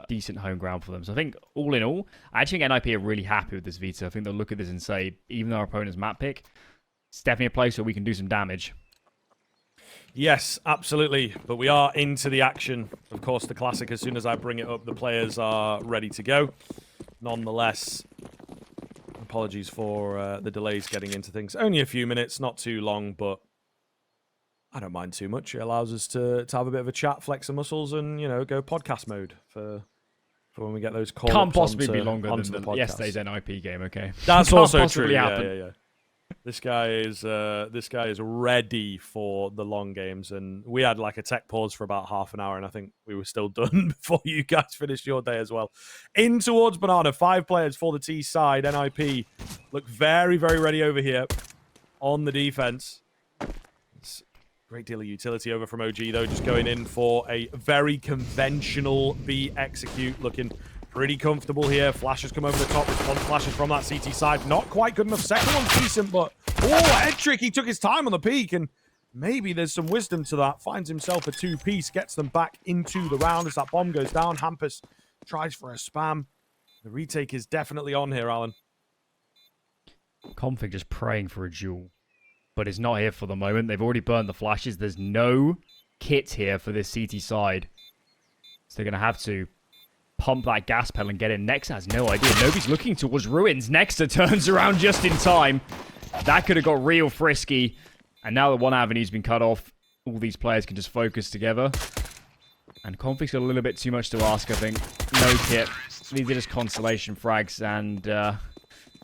decent home ground for them. So I think all in all, I actually think NIP are really happy with this Vita. I think they'll look at this and say, even though our opponent's map pick, it's definitely a place where we can do some damage. Yes, absolutely. But we are into the action. Of course, the classic, as soon as I bring it up, the players are ready to go. Nonetheless, apologies for the delays getting into things. Only a few minutes, not too long, but I don't mind too much. It allows us to have a bit of a chat, flex the muscles, and, you know, go podcast mode for when we get those calls. Can't possibly be longer than yesterday's NIP game, okay? That's also true. Happen. Yeah. This guy is ready for the long games, and we had like a tech pause for about half an hour, and I think we were still done before you guys finished your day as well. In towards Banana, 5 players for the T side. NIP look very, very ready over here on the defense. It's a great deal of utility over from OG though, just going in for a very conventional B execute, looking pretty comfortable here. Flashes come over the top. Response flashes from that CT side. Not quite good enough. Second one's decent, but head trick. He took his time on the peak, and maybe there's some wisdom to that. Finds himself a 2-piece, gets them back into the round as that bomb goes down. Hampus tries for a spam. The retake is definitely on here, Alan. Config just praying for a duel, but it's not here for the moment. They've already burned the flashes. There's no kit here for this CT side, so they're going to have to pump that gas pedal and get in. Nexa has no idea. Nobody's looking towards ruins. Nexa turns around just in time. That could have got real frisky. And now that one avenue's been cut off, all these players can just focus together. And Config's got a little bit too much to ask, I think. No kit. These are just constellation frags, and I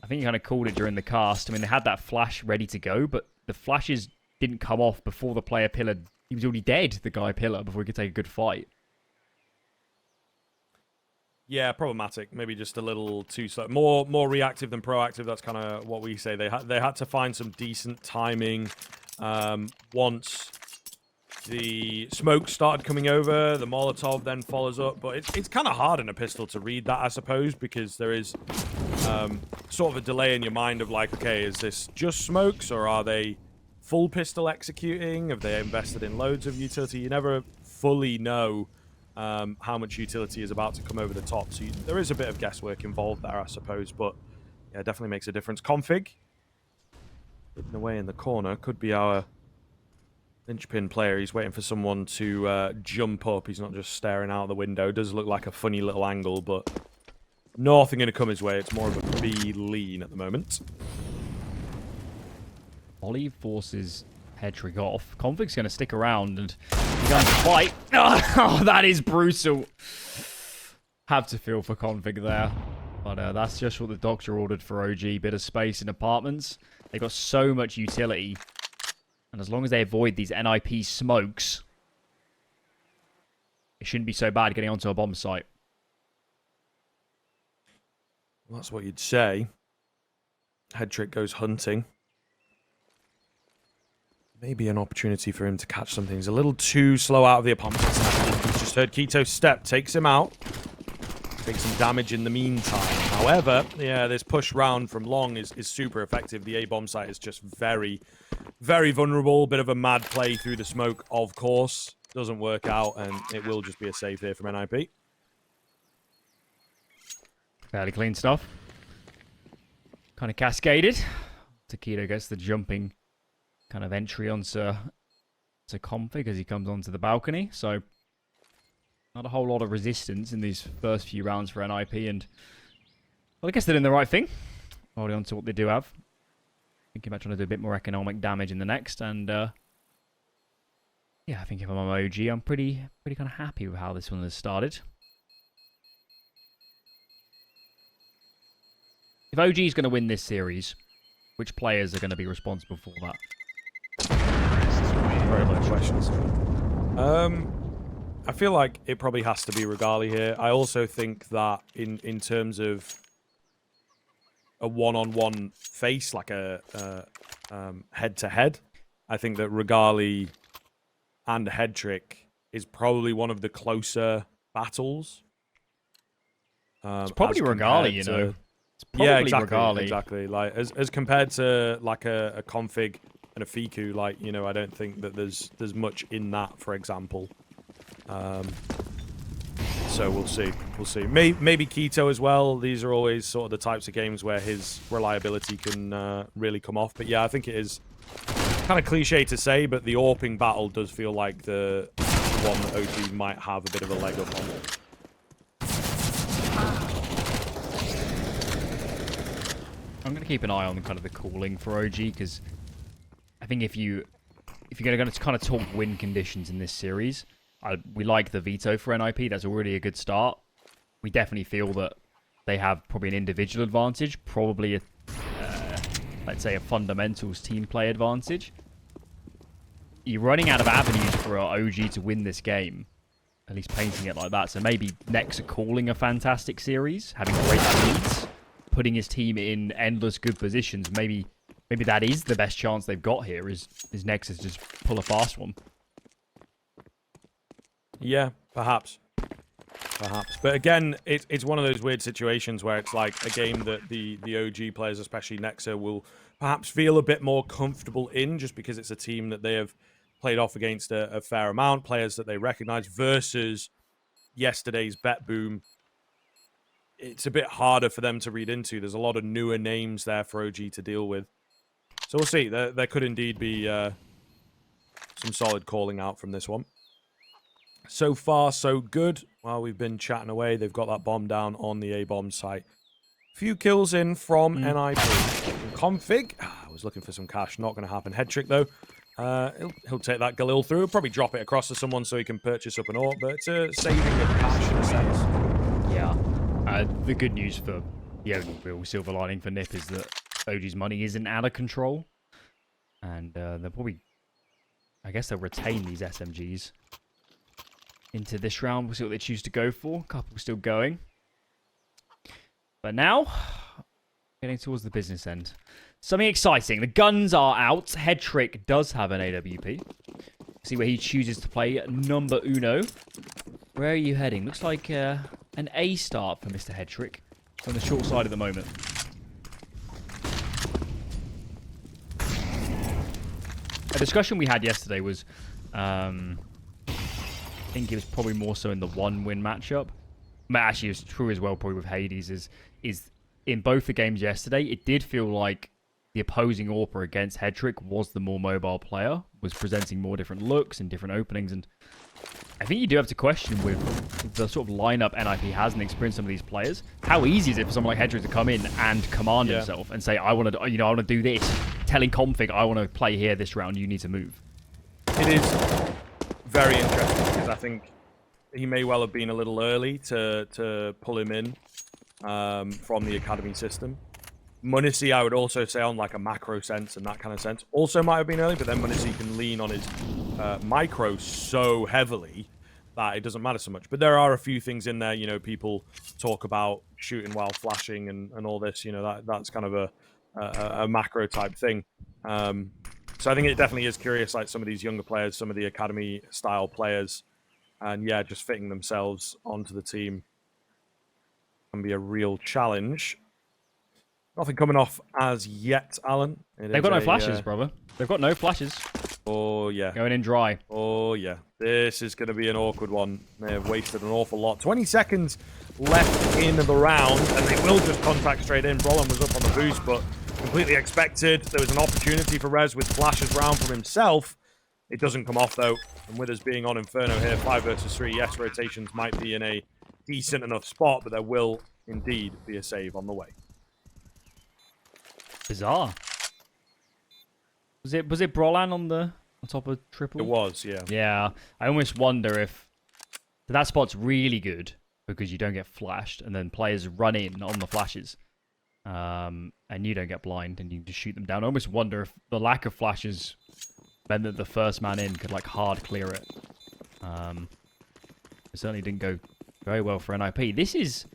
think he kind of called it during the cast. I mean, they had that flash ready to go, but the flashes didn't come off before the player pillar. He was already dead, the guy pillar, before he could take a good fight. Yeah, problematic. Maybe just a little too slow. More reactive than proactive. That's kind of what we say. They had to find some decent timing. Once the smoke started coming over, the Molotov then follows up. But it's kind of hard in a pistol to read that, I suppose, because there is sort of a delay in your mind of like, okay, is this just smokes, or are they full pistol executing? Have they invested in loads of utility? You never fully know how much utility is about to come over the top. So there is a bit of guesswork involved there, I suppose, but yeah, it definitely makes a difference. Config, hidden away in the corner, could be our linchpin player. He's waiting for someone to jump up. He's not just staring out the window. Does look like a funny little angle, but nothing going to come his way. It's more of a B lean at the moment. Ollie forces Hedrick off. Config's going to stick around and begun to fight. Oh, that is brutal. Have to feel for Config there. But that's just what the doctor ordered for OG. Bit of space in apartments. They've got so much utility. And as long as they avoid these NIP smokes, it shouldn't be so bad getting onto a bomb site. Well, that's what you'd say. Hedrick goes hunting. Maybe an opportunity for him to catch something. He's a little too slow out of the apartment. He's just heard Keto step, takes him out. Takes some damage in the meantime. However, yeah, this push round from long is super effective. The A-bomb site is just very, very vulnerable. Bit of a mad play through the smoke, of course. Doesn't work out, and it will just be a save here from NIP. Fairly clean stuff. Kind of cascaded. Taquito gets the jumping kind of entry onto Config as he comes onto the balcony. So not a whole lot of resistance in these first few rounds for NIP, and well, I guess they're doing the right thing. Holding on to what they do have. Thinking about trying to do a bit more economic damage in the next, and yeah, I think if I'm on OG, I'm pretty kind of happy with how this one has started. If OG is going to win this series, which players are going to be responsible for that? Very much questions. I feel like it probably has to be Regali here. I also think that in terms of a one-on-one face, like a head-to-head, I think that Regali and Hedrick is probably one of the closer battles. It's probably Regali, you know. It's probably yeah, exactly, Regali. exactly. Like as compared to like a config and a Fiku, like, you know, I don't think that there's much in that, for example. So so we'll see. We'll see. Maybe Keto as well. These are always sort of the types of games where his reliability can really come off. But yeah, I think it is kind of cliche to say, but the AWPing battle does feel like the one that OG might have a bit of a leg up on. I'm going to keep an eye on kind of the calling for OG, because I think if you're going to kind of talk win conditions in this series, we like the veto for NIP. That's already a good start. We definitely feel that they have probably an individual advantage, probably let's say a fundamentals team play advantage. You're running out of avenues for OG to win this game, at least painting it like that. So maybe Nex are calling a fantastic series, having great leads, putting his team in endless good positions. Maybe that is the best chance they've got here, is Nexus just pull a fast one. Yeah, perhaps. But again, it's one of those weird situations where it's like a game that the OG players, especially Nexa, will perhaps feel a bit more comfortable in, just because it's a team that they have played off against a fair amount, players that they recognize, versus yesterday's Bet Boom. It's a bit harder for them to read into. There's a lot of newer names there for OG to deal with. So we'll see. There could indeed be some solid calling out from this one. So far, so good. While we've been chatting away, they've got that bomb down on the A-bomb site. Few kills in from NIP. Config. I was looking for some cash. Not going to happen. Head trick, though. He'll take that Galil through. Probably drop it across to someone so he can purchase up an AWP. But it's a saving of cash in a sense. Yeah. The good news for the only real silver lining for NIP is that OG's money isn't out of control. And they'll probably... I guess they'll retain these SMGs into this round. We'll see what they choose to go for. A couple still going. But now, getting towards the business end. Something exciting. The guns are out. Headtrick does have an AWP. See where he chooses to play number uno. Where are you heading? Looks like an A start for Mr. Headtrick. On the short side at the moment. A discussion we had yesterday was... I think it was probably more so in the one-win matchup. But actually, it's true as well, probably with Hades, is in both the games yesterday, it did feel like the opposing AWPer against Headtrick was the more mobile player, was presenting more different looks and different openings, and I think you do have to question with the sort of lineup NIP has and experience some of these players, how easy is it for someone like Headtrick to come in and command himself and say, I want to do this, telling Config, I want to play here this round, you need to move. It is very interesting, because I think he may well have been a little early to pull him in from the academy system. Munisi, I would also say, on like a macro sense and that kind of sense, also might have been early, but then Munisi can lean on his micro so heavily that it doesn't matter so much. But there are a few things in there, you know, people talk about shooting while flashing and all this, you know, that's kind of a macro type thing. So I think it definitely is curious, like some of these younger players, some of the academy-style players, and yeah, just fitting themselves onto the team can be a real challenge. Nothing coming off as yet, Alan. They've got no flashes, brother. They've got no flashes. Oh, yeah. Going in dry. Oh, yeah. This is going to be an awkward one. They have wasted an awful lot. 20 seconds left in the round, and they will just contact straight in. Brolin was up on the boost, but completely expected. There was an opportunity for Rez with flashes round from himself. It doesn't come off, though. And with us being on Inferno here, 5 versus 3, yes, rotations might be in a decent enough spot, but there will indeed be a save on the way. Bizarre. Was it Brolan on top of triple? It was, yeah. Yeah. I almost wonder if that spot's really good because you don't get flashed, and then players run in on the flashes. And you don't get blind, and you just shoot them down. I almost wonder if the lack of flashes meant that the first man in could like hard clear it. It certainly didn't go very well for NIP. This is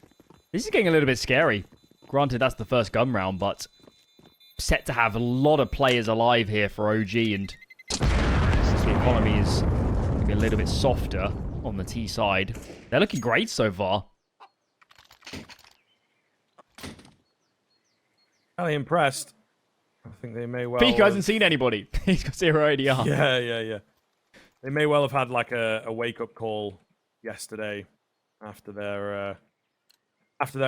getting a little bit scary. Granted, that's the first gun round, but set to have a lot of players alive here for OG, and since the economy is going to be a little bit softer on the T side, they're looking great so far. Really impressed. I think they may well... Pico hasn't seen anybody. He's got 0 ADR. Yeah. They may well have had like a wake-up call yesterday after their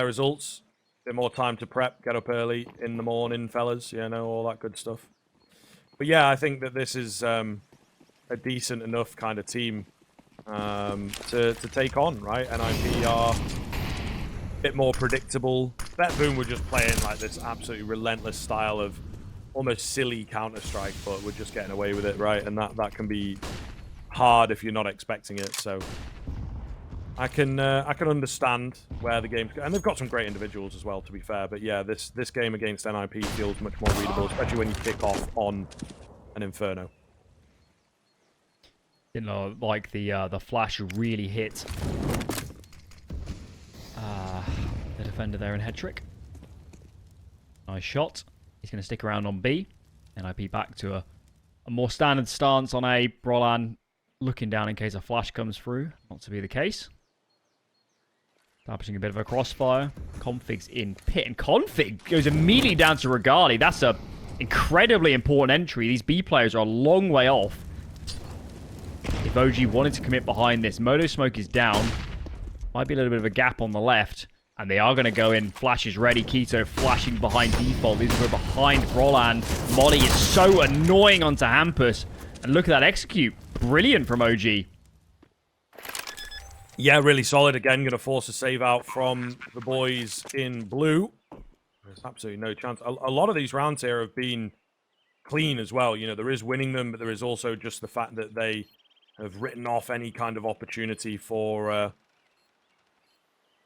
results. Bit more time to prep, get up early in the morning, fellas. You know, all that good stuff. But yeah, I think that this is a decent enough kind of team to take on, right? NIP are a bit more predictable. BetBoom were just playing like this absolutely relentless style of almost silly Counter-Strike, but we're just getting away with it, right? And that can be hard if you're not expecting it. So I can understand where the game's going. And they've got some great individuals as well, to be fair. But yeah, this game against NIP feels much more readable, especially when you kick off on an Inferno. You know, like the flash really hit the defender there in head trick. Nice shot. He's going to stick around on B. NIP back to a more standard stance on A. Brolan looking down in case a flash comes through. Not to be the case. Establishing a bit of a crossfire. Config's in pit. And Config goes immediately down to Regali. That's a incredibly important entry. These B players are a long way off. If OG wanted to commit behind this, Moto Smoke is down. Might be a little bit of a gap on the left. And they are going to go in. Flash is ready. Keto flashing behind default. These are behind Brolan. Molly is so annoying onto Hampus. And look at that execute. Brilliant from OG. Yeah, really solid. Again, going to force a save out from the boys in blue. There's absolutely no chance. A lot of these rounds here have been clean as well. You know, there is winning them, but there is also just the fact that they have written off any kind of opportunity for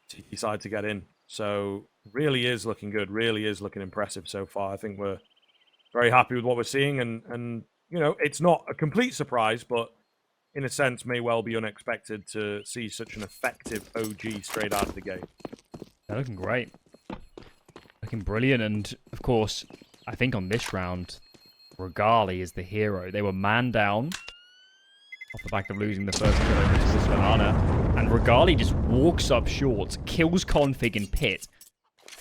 TT side to get in. So really is looking good. Really is looking impressive so far. I think we're very happy with what we're seeing. And you know, it's not a complete surprise, but in a sense may well be unexpected to see such an effective OG straight out of the gate. They're looking great. Looking brilliant. And, of course, I think on this round, Regali is the hero. They were man down off the back of losing the first kill over to Banana. And Regali just walks up short, kills Config in pit.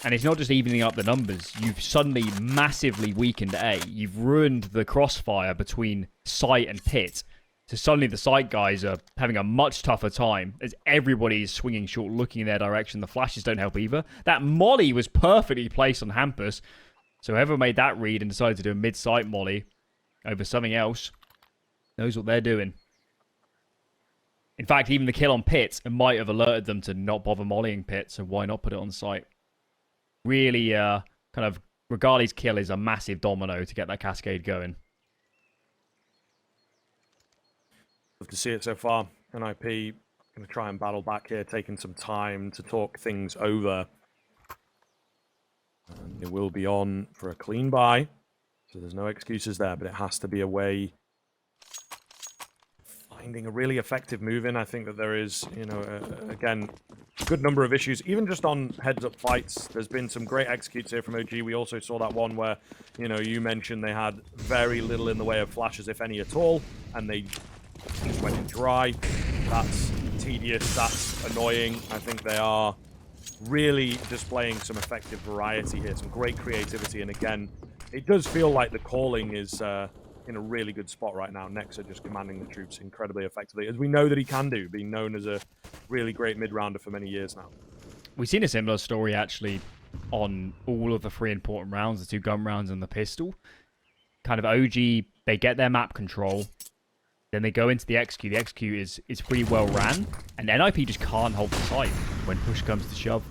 And it's not just evening up the numbers. You've suddenly massively weakened A. You've ruined the crossfire between site and pit. So suddenly the site guys are having a much tougher time as everybody is swinging short, looking in their direction. The flashes don't help either. That molly was perfectly placed on Hampus. So whoever made that read and decided to do a mid-site molly over something else knows what they're doing. In fact, even the kill on pit might have alerted them to not bother mollying pit, so why not put it on site? Really, kind of, Regali's kill is a massive domino to get that cascade going. Love to see it so far. NIP going to try and battle back here, taking some time to talk things over. And it will be on for a clean buy, so there's no excuses there, but it has to be a way finding a really effective move in. I think that there is, you know, again, a good number of issues, even just on heads-up fights. There's been some great executes here from OG. We also saw that one where, you know, you mentioned they had very little in the way of flashes, if any at all, and they just went in dry. That's tedious, that's annoying. I think they are really displaying some effective variety here, some great creativity, and again, it does feel like the calling is in a really good spot right now. Nexa just commanding the troops incredibly effectively, as we know that he can do, being known as a really great mid-rounder for many years now. We've seen a similar story, actually, on all of the 3 important rounds, the 2 gun rounds and the pistol. Kind of OG, they get their map control, then they go into the XQ. The XQ is pretty well ran, and NIP just can't hold the site when push comes to shove.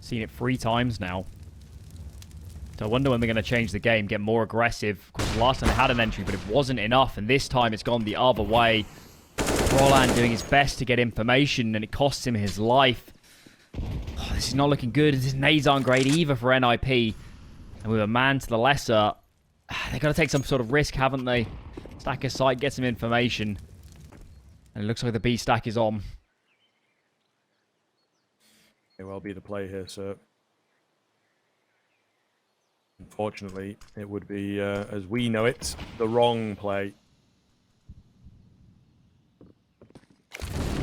Seen it 3 times now. So I wonder when they're going to change the game, get more aggressive. Of course, last time they had an entry, but it wasn't enough, and this time it's gone the other way. Roland doing his best to get information, and it costs him his life. Oh, this is not looking good. His nades aren't great either for NIP. And with a man to the lesser, they've got to take some sort of risk, haven't they? Stack his site, get some information. And it looks like the B stack is on. May well be the play here, sir. Unfortunately, it would be, as we know it, the wrong play.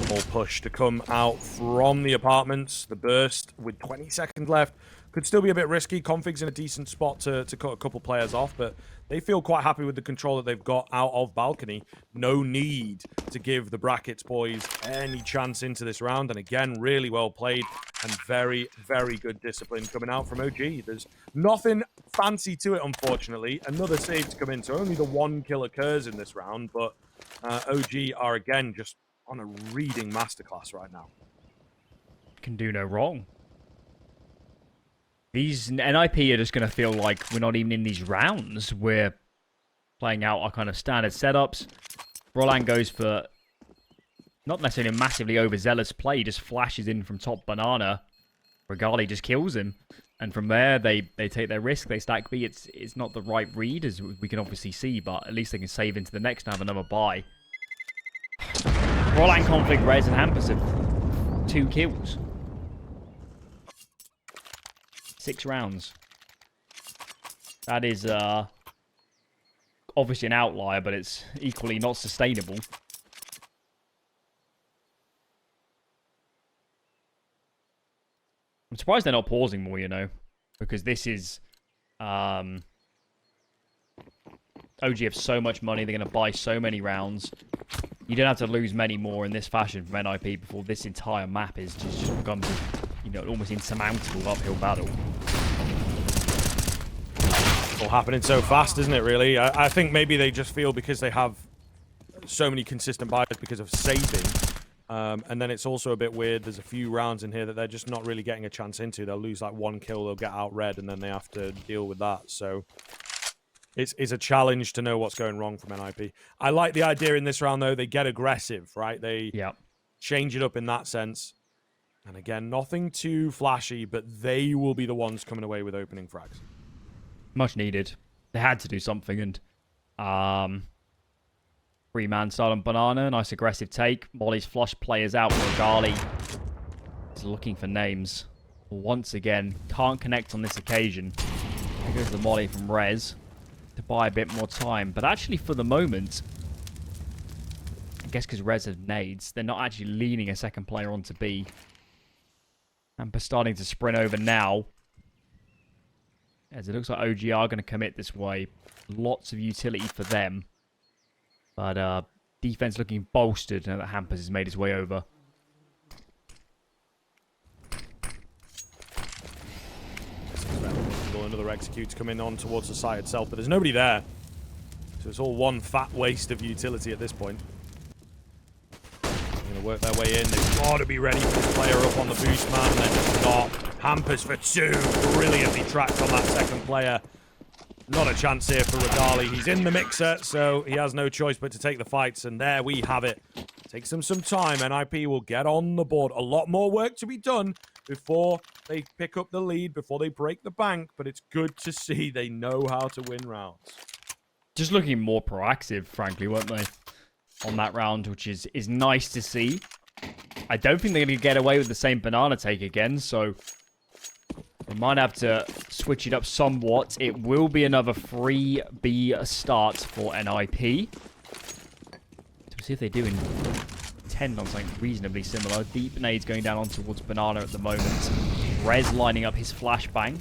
More push to come out from the apartments. The burst with 20 seconds left Could still be a bit risky. Config's in a decent spot to cut a couple players off, but they feel quite happy with the control that they've got out of balcony. No need to give the brackets boys any chance into this round. And again, really well played and very, very good discipline coming out from OG. There's nothing fancy to it, unfortunately. Another save to come in, so only the 1 kill occurs in this round, but OG are again just on a reading masterclass right now. Can do no wrong. These NIP are just going to feel like we're not even in these rounds. We're playing out our kind of standard setups. Roland goes for not necessarily a massively overzealous play. He just flashes in from top banana. Regali just kills him. And from there, they take their risk. They stack B. It's not the right read, as we can obviously see, but at least they can save into the next and have another buy. Roland, Conflict, Rez, and Hampus have 2 kills. 6 rounds. That is obviously an outlier, but it's equally not sustainable. I'm surprised they're not pausing more, you know, because this is OG have so much money, they're going to buy so many rounds. You don't have to lose many more in this fashion from NIP before this entire map is just becomes, you know, almost insurmountable uphill battle. All happening so fast, isn't it, really? I think maybe they just feel because they have so many consistent buys because of saving. And then it's also a bit weird. There's a few rounds in here that they're just not really getting a chance into. They'll lose like 1 kill, they'll get out red, and then they have to deal with that. So it's a challenge to know what's going wrong from NIP. I like the idea in this round, though. They get aggressive, right? They change it up in that sense. And again, nothing too flashy, but they will be the ones coming away with opening frags. Much needed. They had to do something, and 3-man start on banana. Nice aggressive take. Molly's flush players out. Regali is looking for names. Once again, can't connect on this occasion. There goes the Molly from Rez to buy a bit more time. But actually, for the moment, I guess because Rez has nades, they're not actually leaning a second player onto B. And starting to sprint over now. As it looks like OG are going to commit this way. Lots of utility for them. But defense looking bolstered now that Hampus has made his way over. Another execute's coming on towards the site itself, but there's nobody there. So it's all one fat waste of utility at this point. They're going to work their way in. They've got to be ready for this player up on the boost, man. They're just not. Hampus for 2. Brilliantly tracked on that second player. Not a chance here for Regali. He's in the mixer, so he has no choice but to take the fights. And there we have it. Takes them some time. NIP will get on the board. A lot more work to be done before they pick up the lead, before they break the bank. But it's good to see they know how to win rounds. Just looking more proactive, frankly, weren't they? On that round, which is nice to see. I don't think they're going to get away with the same banana take again, so they might have to switch it up somewhat. It will be another free B start for NIP. So we'll see if they do intend on something reasonably similar. Deep nades going down on towards banana at the moment. Rez lining up his flashbang.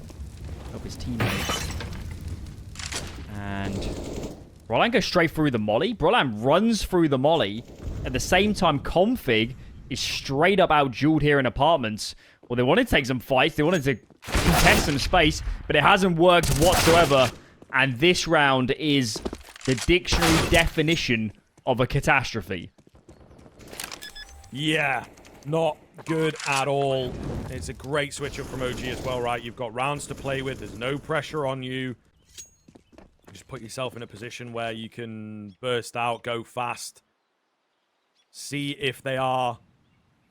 Help his teammates. And Roland goes straight through the molly. Roland runs through the molly. At the same time, Config is straight up out-dueled here in apartments. Well, they wanted to take some fights. They wanted to contest some space, but it hasn't worked whatsoever. And this round is the dictionary definition of a catastrophe. Yeah, not good at all. It's a great switch up from OG as well, right? You've got rounds to play with. There's no pressure on you. Just put yourself in a position where you can burst out, go fast. See if they are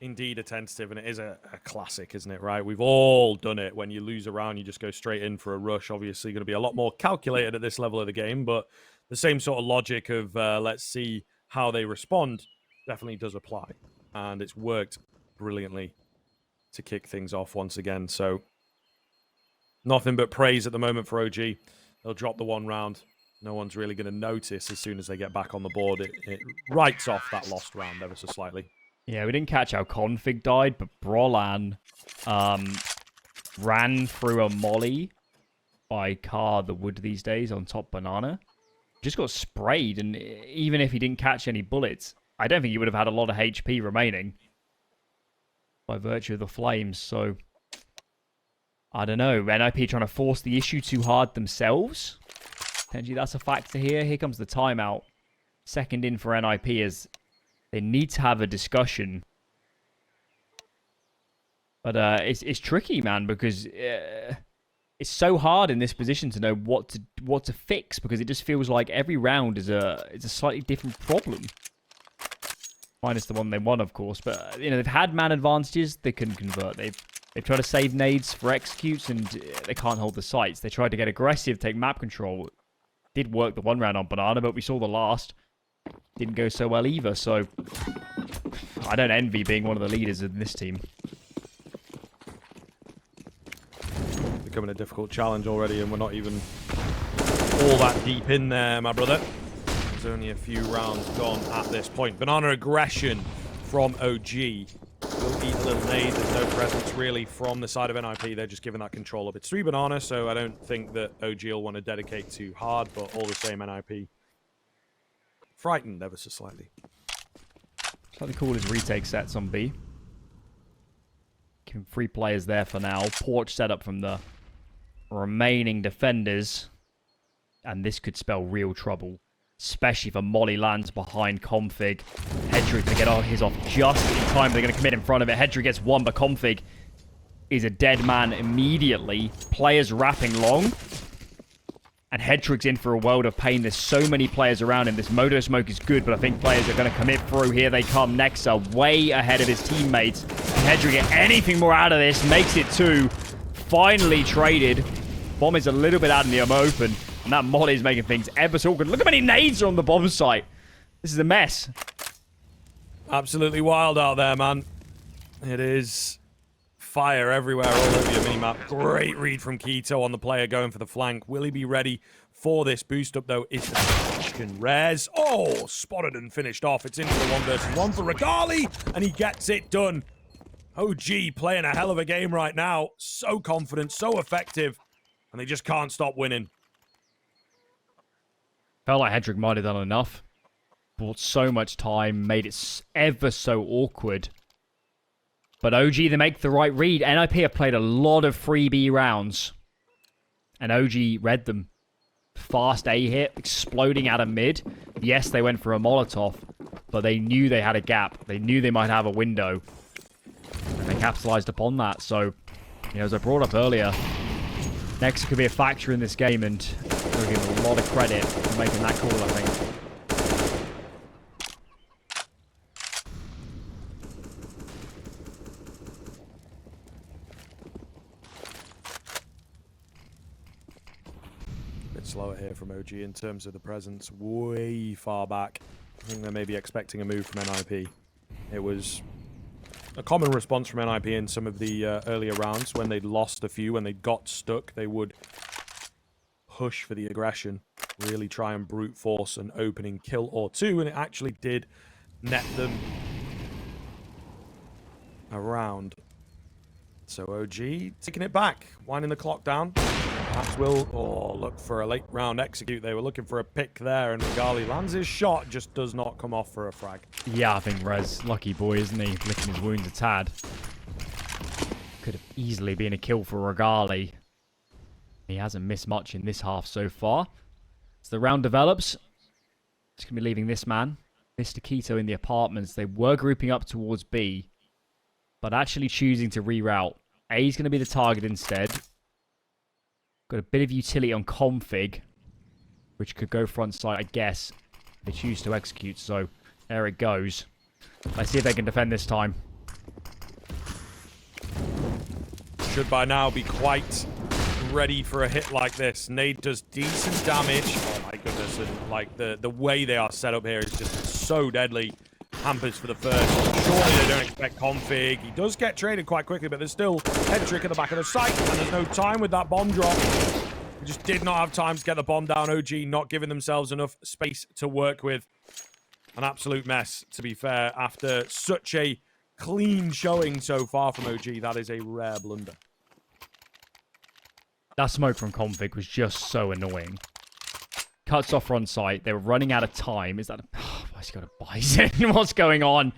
indeed attentive, and it is a classic, isn't it, right? We've all done it. When you lose a round, you just go straight in for a rush. Obviously, going to be a lot more calculated at this level of the game, but the same sort of logic of let's see how they respond definitely does apply, and it's worked brilliantly to kick things off once again. So nothing but praise at the moment for OG. They'll drop the 1 round. No one's really going to notice as soon as they get back on the board. It writes off that lost round ever so slightly. Yeah, we didn't catch how Config died, but Brolan ran through a molly by car the wood these days on top banana. Just got sprayed, and even if he didn't catch any bullets, I don't think he would have had a lot of HP remaining by virtue of the flames. So I don't know. NIP trying to force the issue too hard themselves. Potentially that's a factor here. Here comes the timeout. Second in for NIP as they need to have a discussion. But it's tricky, man, because it's so hard in this position to know what to fix, because it just feels like every round is a slightly different problem. Minus the one they won, of course. But you know, they've had man advantages. They couldn't convert. They've tried to save nades for executes, and they can't hold the sites. They tried to get aggressive, take map control. Did work the one round on banana, but we saw the last. Didn't go so well either. So I don't envy being one of the leaders in this team. Becoming a difficult challenge already, and we're not even all that deep in there, my brother. There's only a few rounds gone at this point. Banana aggression from OG. Will eat a little nade. There's no presence really from the side of NIP. They're just giving that control up. It's 3 banana, so I don't think that OG will want to dedicate too hard, but all the same, NIP frightened ever so slightly. Slightly cool his retake sets on B. Keeping 3 players there for now. Porch setup from the remaining defenders. And this could spell real trouble. Especially if a molly lands behind Config. Hedrick to get his off just in time. They're going to commit in front of it. Hedrick gets one, but Config is a dead man immediately. Players wrapping long. And Hedrick's in for a world of pain. There's so many players around him. This moto smoke is good, but I think players are going to commit through. Here they come. Nexa way ahead of his teammates. Hedrick get anything more out of this. Makes it 2. Finally traded. Bomb is a little bit out in the open. And that molly is making things ever so awkward. Look how many nades are on the bomb site. This is a mess. Absolutely wild out there, man. It is fire everywhere all over your minimap. Great read from Keto on the player going for the flank. Will he be ready for this boost up, though? Is the question. Res. Oh, spotted and finished off. It's into the 1 versus 1 for Regali, and he gets it done. OG playing a hell of a game right now. So confident, so effective, and they just can't stop winning. Felt like Hedrick might have done enough. Bought so much time, made it ever so awkward. But OG, they make the right read. NIP have played a lot of freebie rounds. And OG read them. Fast A hit, exploding out of mid. Yes, they went for a Molotov, but they knew they had a gap. They knew they might have a window. And they capitalized upon that. So, you know, as I brought up earlier, Nexa could be a factor in this game, and they'll give him a lot of credit for making that call, I think. Bit slower here from OG in terms of the presence, way far back. I think they may be expecting a move from NIP. It was a common response from NIP in some of the earlier rounds. When they'd lost a few, when they got stuck, they would push for the aggression, really try and brute force an opening kill or two, and it actually did net them a round. So OG taking it back, winding the clock down. Perhaps will look for a late round execute. They were looking for a pick there, and Regali lands his shot, just does not come off for a frag. Yeah, I think Rez, lucky boy, isn't he? Licking his wounds a tad. Could have easily been a kill for Regali. He hasn't missed much in this half so far. As the round develops, it's going to be leaving this man, Mr. Keto, in the apartments. They were grouping up towards B, but actually choosing to reroute. A is going to be the target instead. Got a bit of utility on Config, which could go front side, I guess. They choose to execute, so there it goes. Let's see if they can defend this time. Should by now be quite ready for a hit like this. Nade does decent damage. Oh my goodness, and like the way they are set up here is just so deadly. Hampers for the first. Surely they don't expect Config. He does get traded quite quickly, but there's still Hedrick at the back of the site, and there's no time with that bomb drop. We just did not have time to get the bomb down. OG not giving themselves enough space to work with. An absolute mess, to be fair. After such a clean showing so far from OG, that is a rare blunder. That smoke from Config was just so annoying. Cuts off on site. They were running out of time. Is that... Why's he got a Bison? What's going on?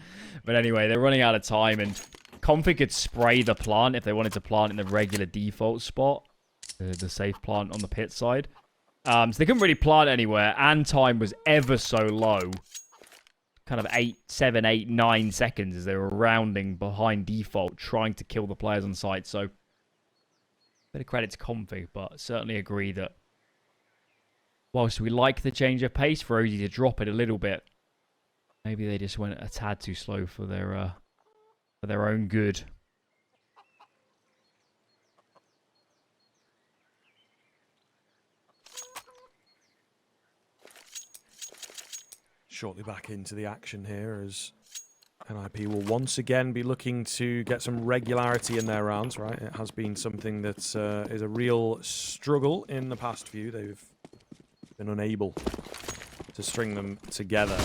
But anyway, they're running out of time, and Config could spray the plant if they wanted to plant in the regular default spot. The safe plant on the pit side. So they couldn't really plant anywhere, and time was ever so low. Kind of 7, 8, 9 seconds as they were rounding behind default, trying to kill the players on site. So, bit of credit to Config, but certainly agree that whilst we like the change of pace for OG to drop it a little bit, maybe they just went a tad too slow for their own good. Shortly back into the action here as NIP will once again be looking to get some regularity in their rounds, right? It has been something that is a real struggle in the past few. They've been unable to string them together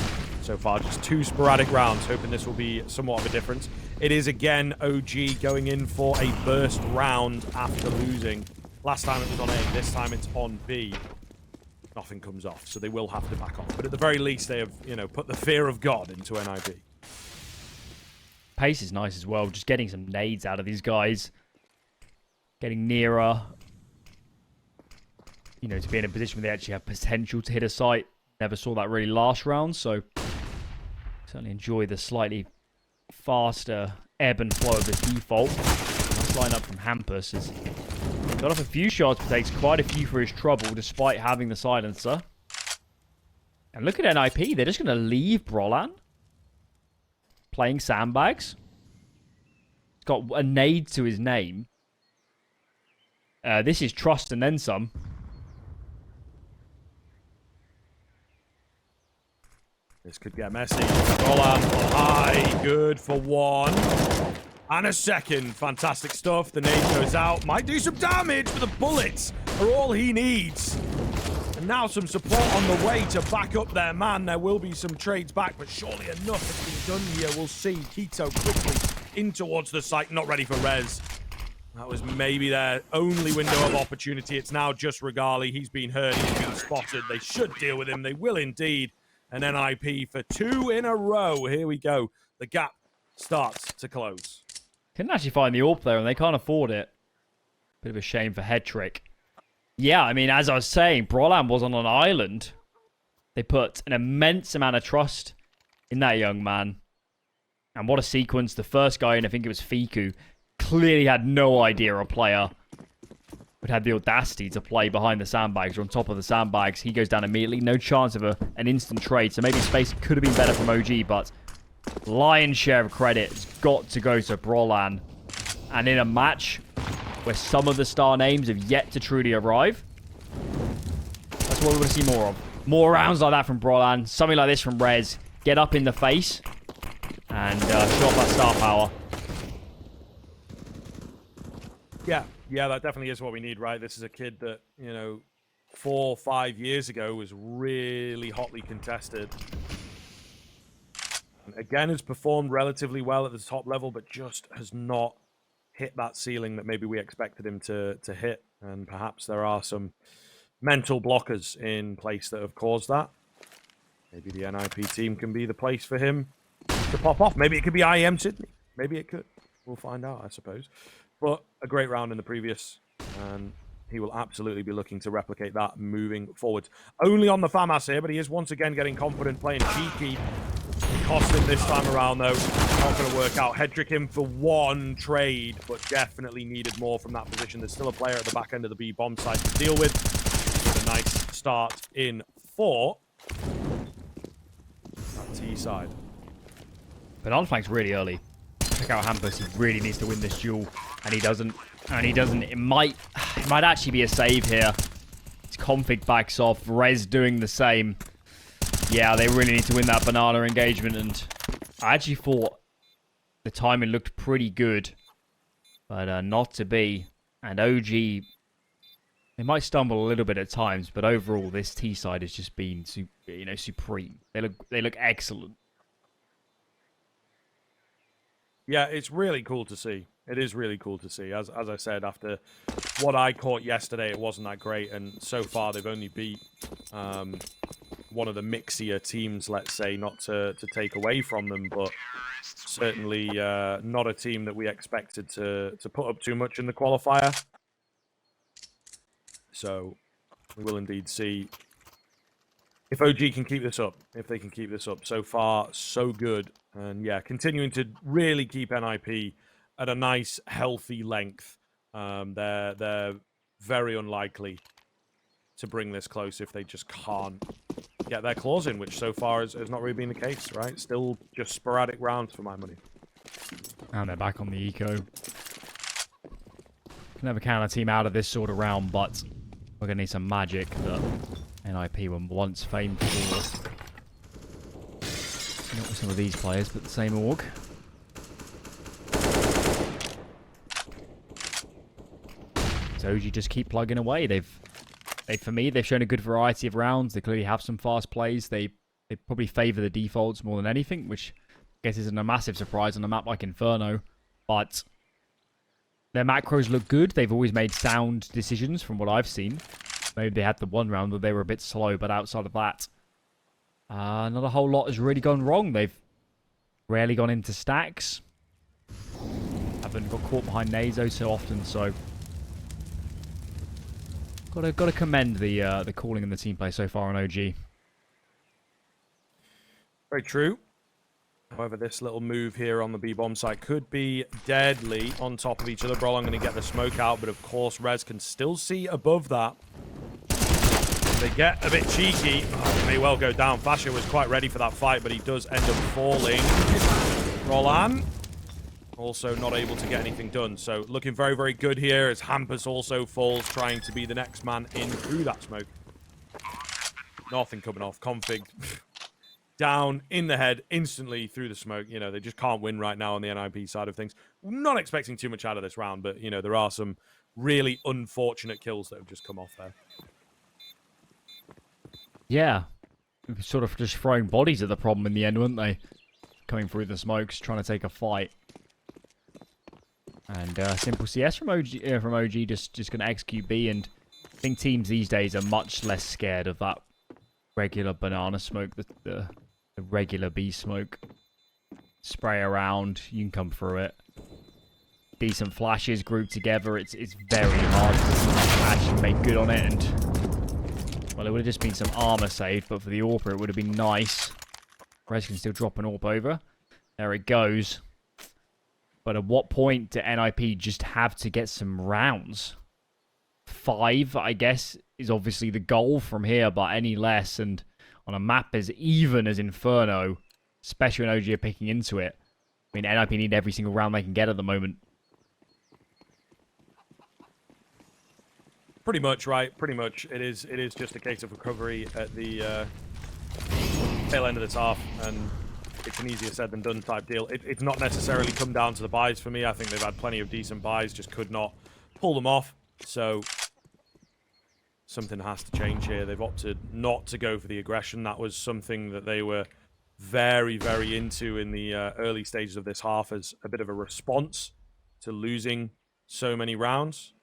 so far. Just 2 sporadic rounds, hoping this will be somewhat of a difference. It is again OG going in for a burst round after losing. Last time it was on A, this time it's on B. Nothing comes off, so they will have to back off. But at the very least, they have, put the fear of God into NIP. Pace is nice as well. Just getting some nades out of these guys. Getting nearer. To be in a position where they actually have potential to hit a site. Never saw that really last round, so certainly enjoy the slightly faster ebb and flow of this default. Nice line up from Hampus is... Got off a few shots, but takes quite a few for his trouble, despite having the silencer. And look at NIP. They're just going to leave Brolan. Playing sandbags. He's got a nade to his name. This is trust and then some. This could get messy. Brolan on high. Good for 1. And a second. Fantastic stuff. The nade goes out. Might do some damage, but the bullets are all he needs. And now some support on the way to back up their man. There will be some trades back, but surely enough has been done here. We'll see Quito quickly in towards the site. Not ready for res. That was maybe their only window of opportunity. It's now just Regali. He's been hurt. He's been spotted. They should deal with him. They will indeed. And NIP for 2 in a row. Here we go. The gap starts to close. Couldn't actually find the AWP there, and they can't afford it. Bit of a shame for Headtrick. Yeah, I mean, as I was saying, Brolan was on an island. They put an immense amount of trust in that young man. And what a sequence. The first guy, and I think it was Fiku, clearly had no idea a player would have the audacity to play behind the sandbags or on top of the sandbags. He goes down immediately. No chance of an instant trade. So maybe space could have been better from OG, but... lion's share of credit has got to go to Brolan. And in a match where some of the star names have yet to truly arrive, that's what we want to see more of. More rounds like that from Brolan. Something like this from Rez. Get up in the face and show off that star power. Yeah, that definitely is what we need, right? This is a kid that, 4 or 5 years ago was really hotly contested. Again, has performed relatively well at the top level, but just has not hit that ceiling that maybe we expected him to hit. And perhaps there are some mental blockers in place that have caused that. Maybe the NIP team can be the place for him to pop off. Maybe it could be IEM Sydney. Maybe it could. We'll find out, I suppose. But a great round in the previous, and he will absolutely be looking to replicate that moving forward. Only on the FAMAS here, but he is once again getting confident, playing cheeky. Cost him this time around, though. Not going to work out. Headtrick him for 1 trade, but definitely needed more from that position. There's still a player at the back end of the B bomb site to deal with. A nice start in 4. That T side. But on flank's really early. Check out Hampus. He really needs to win this duel, and he doesn't. And he doesn't. It might actually be a save here. It's Config backs off. Rez doing the same. Yeah, they really need to win that banana engagement, and I actually thought the timing looked pretty good, but not to be. And OG, they might stumble a little bit at times, but overall, this T side has just been, supreme. They look excellent. Yeah, it's really cool to see. It is really cool to see. As I said, after what I caught yesterday, it wasn't that great, and so far they've only beat one of the mixier teams, let's say, not to take away from them, but certainly not a team that we expected to put up too much in the qualifier. So we will indeed see if OG can keep this up, if they can keep this up. So far, so good. And yeah, continuing to really keep NIP at a nice, healthy length. They're very unlikely to bring this close if they just can't get their claws in, which so far has not really been the case, right? Still just sporadic rounds for my money. And they're back on the eco. Can never count a team out of this sort of round, but we're going to need some magic that NIP were once famed for. Not with some of these players, but the same org. So OG just keep plugging away. For me, they've shown a good variety of rounds. They clearly have some fast plays. They probably favour the defaults more than anything, which I guess isn't a massive surprise on a map like Inferno. But their macros look good. They've always made sound decisions from what I've seen. Maybe they had the one round where they were a bit slow, but outside of that, not a whole lot has really gone wrong. They've rarely gone into stacks. Haven't got caught behind Nazo so often, so got to commend the calling and the team play so far on OG. Very true. However, this little move here on the B-bomb site could be deadly on top of each other. Bro, I'm going to get the smoke out, but of course, Rez can still see above that. They get a bit cheeky. Oh, may well go down. Fasher was quite ready for that fight, but he does end up falling. Roland also not able to get anything done. So looking very, very good here as Hampus also falls, trying to be the next man in through that smoke. Nothing coming off. Config down in the head instantly through the smoke. You know, they just can't win right now on the NIP side of things. Not expecting too much out of this round, but, you know, there are some really unfortunate kills that have just come off there. Yeah. Sort of just throwing bodies at the problem in the end, weren't they? Coming through the smokes, trying to take a fight. And simple CS from OG just going to execute B, and I think teams these days are much less scared of that regular banana smoke, the regular B smoke. Spray around, you can come through it. Decent flashes grouped together, it's very hard to actually make good on it, and well, it would have just been some armor saved, but for the AWPer it would have been nice. Rez can still drop an AWP over. There it goes. But at what point do NIP just have to get some rounds? 5, I guess, is obviously the goal from here, but any less, and on a map as even as Inferno, especially when OG are picking into it, I mean, NIP need every single round they can get at the moment. Pretty much, right? Pretty much. It is just a case of recovery at the tail end of this half, and it's an easier said than done type deal. It's not necessarily come down to the buys for me. I think they've had plenty of decent buys, just could not pull them off. So something has to change here. They've opted not to go for the aggression. That was something that they were very, very into in the early stages of this half as a bit of a response to losing so many rounds.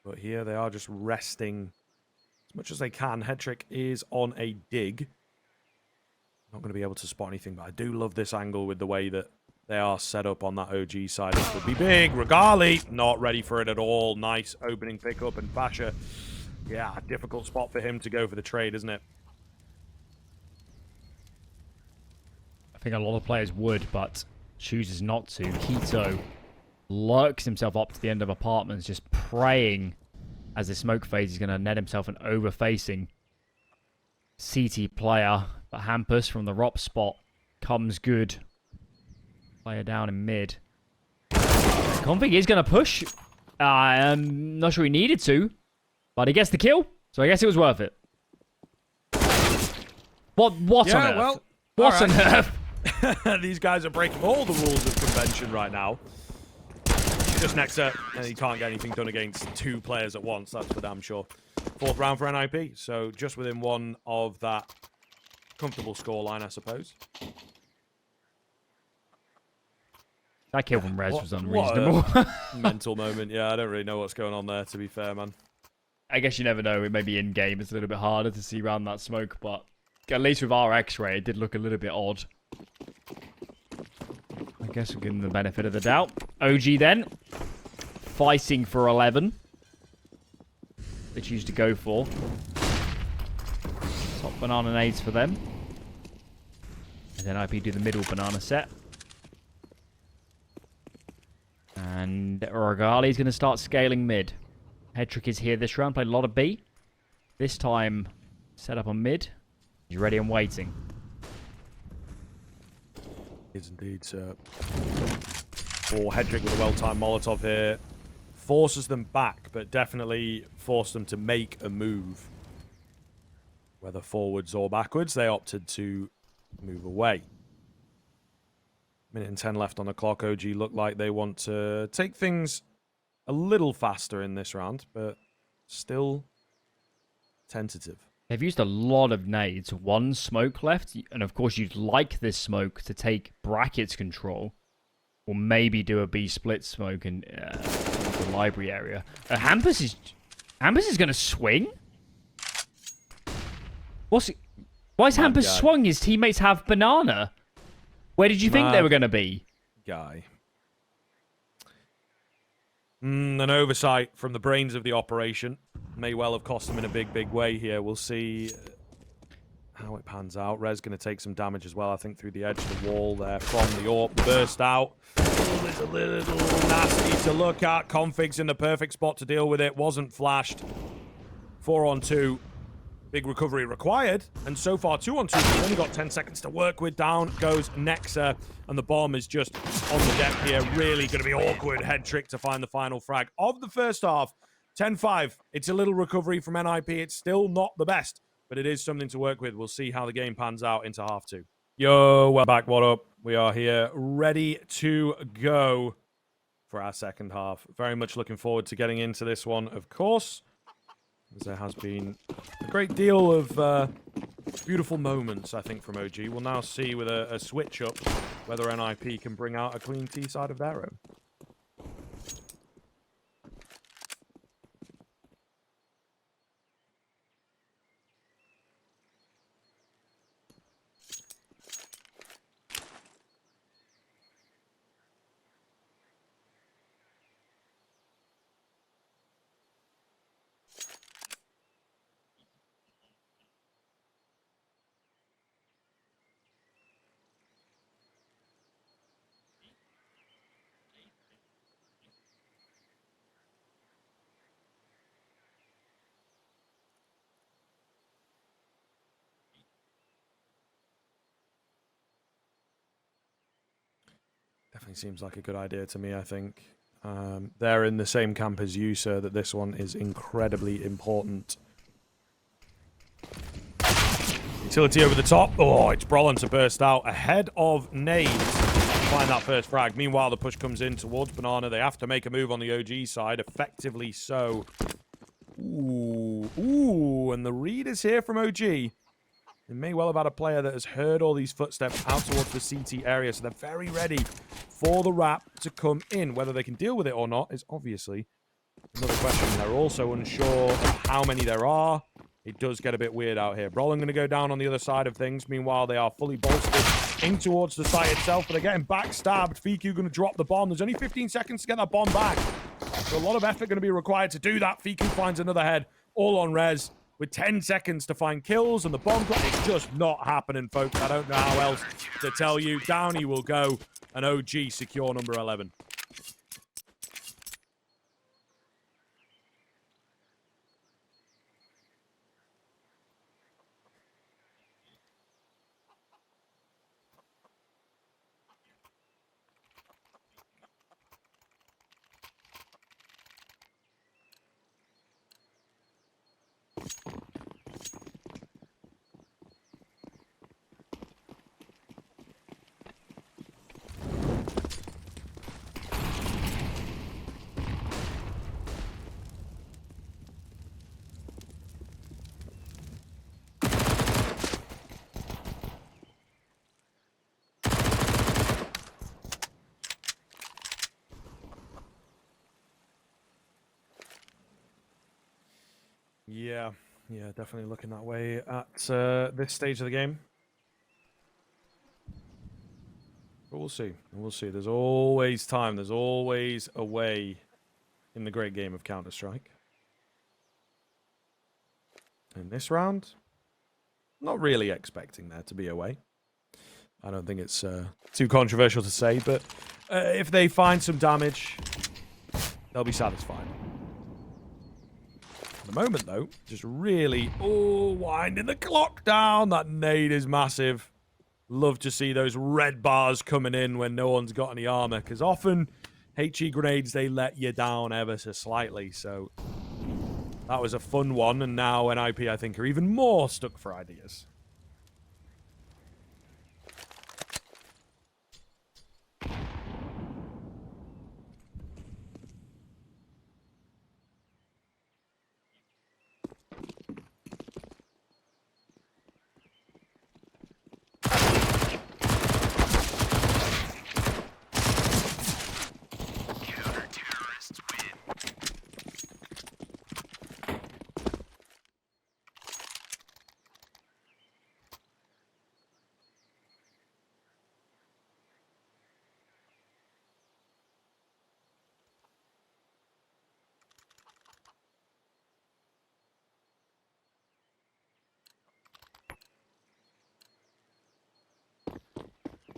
But here they are just resting as much as they can. Headtrick is on a dig. Not going to be able to spot anything, but I do love this angle with the way that they are set up on that OG side. This would be big. Regali, not ready for it at all. Nice opening pickup, and Fasher, yeah, difficult spot for him to go for the trade, isn't it? I think a lot of players would, but chooses not to. Keto lurks himself up to the end of apartments, just praying as the smoke phase is going to net himself an over-facing CT player. But Hampus from the ROP spot comes good. Player down in mid. Config is going to push. I'm not sure he needed to, but he gets the kill, so I guess it was worth it. What on earth? Well, what on earth? These guys are breaking all the rules of convention right now. Just Nexa, and he can't get anything done against 2 players at once, that's for damn sure. 4th round for NIP, so just within one of that comfortable scoreline, I suppose. That kill from Rez was What unreasonable. mental moment. Yeah, I don't really know what's going on there, to be fair, man. I guess you never know. It may be in-game. It's a little bit harder to see around that smoke, but at least with our X-ray, it did look a little bit odd. I guess we're giving them the benefit of the doubt. OG then, fighting for 11. They choose to go for. Top banana nades for them. And then IP do the middle banana set. And Rogali is going to start scaling mid. Headtrick is here this round. Played a lot of B. This time, set up on mid. He's ready and waiting. Is indeed, sir. For Headrick with a well-timed Molotov here. Forces them back, but definitely forced them to make a move. Whether forwards or backwards, they opted to move away. Minute and 10 left on the clock. OG look like they want to take things a little faster in this round, but still tentative. They've used a lot of nades. One smoke left, and of course you'd like this smoke to take brackets control, or maybe do a B split smoke in the library area. Hampus is going to swing. Why is Hampus swung? His teammates have banana. Where did you think they were going to be? Guy. An oversight from the brains of the operation. May well have cost them in a big, big way here. We'll see how it pans out. Rez going to take some damage as well, I think, through the edge of the wall there from the AWP. Burst out. It's a little nasty to look at. Config's in the perfect spot to deal with it. Wasn't flashed. 4-on-2. Big recovery required. And so far, 2-on-2. We've only got 10 seconds to work with. Down goes Nexa. And the bomb is just on the deck here. Really going to be awkward. Headtrick to find the final frag of the first half. 10-5. It's a little recovery from NIP. It's still not the best, but it is something to work with. We'll see how the game pans out into half two. Yo, welcome back. What up? We are here ready to go for our second half. Very much looking forward to getting into this one, of course, as there has been a great deal of beautiful moments, I think, from OG. We'll now see with a switch up whether NIP can bring out a clean T side of their own. Definitely seems like a good idea to me, I think. They're in the same camp as you, sir, that this one is incredibly important. Utility over the top. Oh, it's Brolin to burst out ahead of Nades to find that first frag. Meanwhile, the push comes in towards Banana. They have to make a move on the OG side, effectively so. Ooh, and the read is here from OG. They may well have had a player that has heard all these footsteps out towards the CT area, so they're very ready for the wrap to come in. Whether they can deal with it or not is obviously another question. They're also unsure of how many there are. It does get a bit weird out here. Brolin going to go down on the other side of things. Meanwhile, they are fully bolstered in towards the site itself, but they're getting backstabbed. Fiku going to drop the bomb. There's only 15 seconds to get that bomb back. So a lot of effort going to be required to do that. Fiku finds another head, all on Rez, with 10 seconds to find kills, and the bomb drop is just not happening, folks. I don't know how else to tell you. Down he will go, and OG secure number 11. Yeah, definitely looking that way at this stage of the game. But we'll see. We'll see. There's always time. There's always a way in the great game of Counter-Strike. In this round, not really expecting there to be a way. I don't think it's too controversial to say, but if they find some damage, they'll be satisfied. At the moment, though, just really, winding the clock down. That nade is massive. Love to see those red bars coming in when no one's got any armor, because often HE grenades, they let you down ever so slightly. So that was a fun one, and now NIP, I think, are even more stuck for ideas.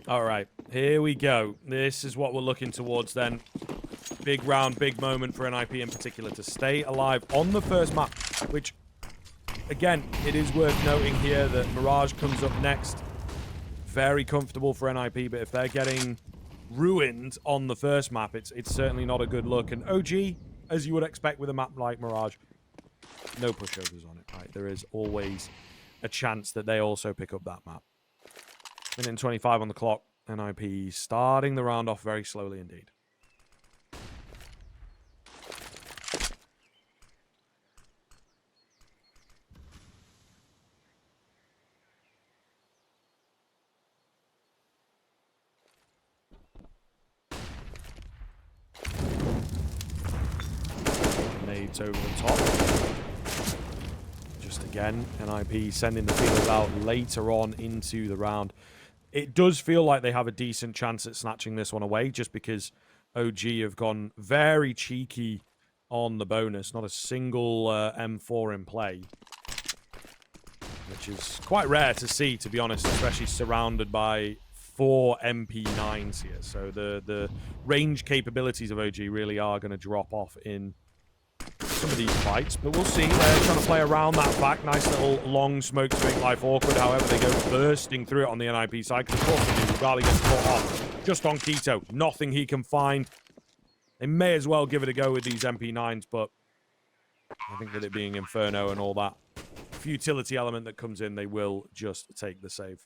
All right, here we go. This is what we're looking towards then. Big round, big moment for NIP in particular to stay alive on the first map, which, again, it is worth noting here that Mirage comes up next. Very comfortable for NIP, but if they're getting ruined on the first map, it's certainly not a good look. And OG, as you would expect with a map like Mirage, no pushovers on it, right? There is always a chance that they also pick up that map. Minute and 25 on the clock. NIP starting the round off very slowly indeed. Nades over the top. Just again, NIP sending the feelers out later on into the round. It does feel like they have a decent chance at snatching this one away, just because OG have gone very cheeky on the bonus. Not a single M4 in play, which is quite rare to see, to be honest, especially surrounded by 4 MP9s here. So the range capabilities of OG really are going to drop off in some of these fights, but we'll see. They're trying to play around that back. Nice little long smoke to make life awkward. However, they go bursting through it on the NIP side, because of course they do. Ugali gets caught off just on Keto. Nothing he can find. They may as well give it a go with these MP9s, but I think with it being Inferno and all that futility element that comes in, they will just take the save.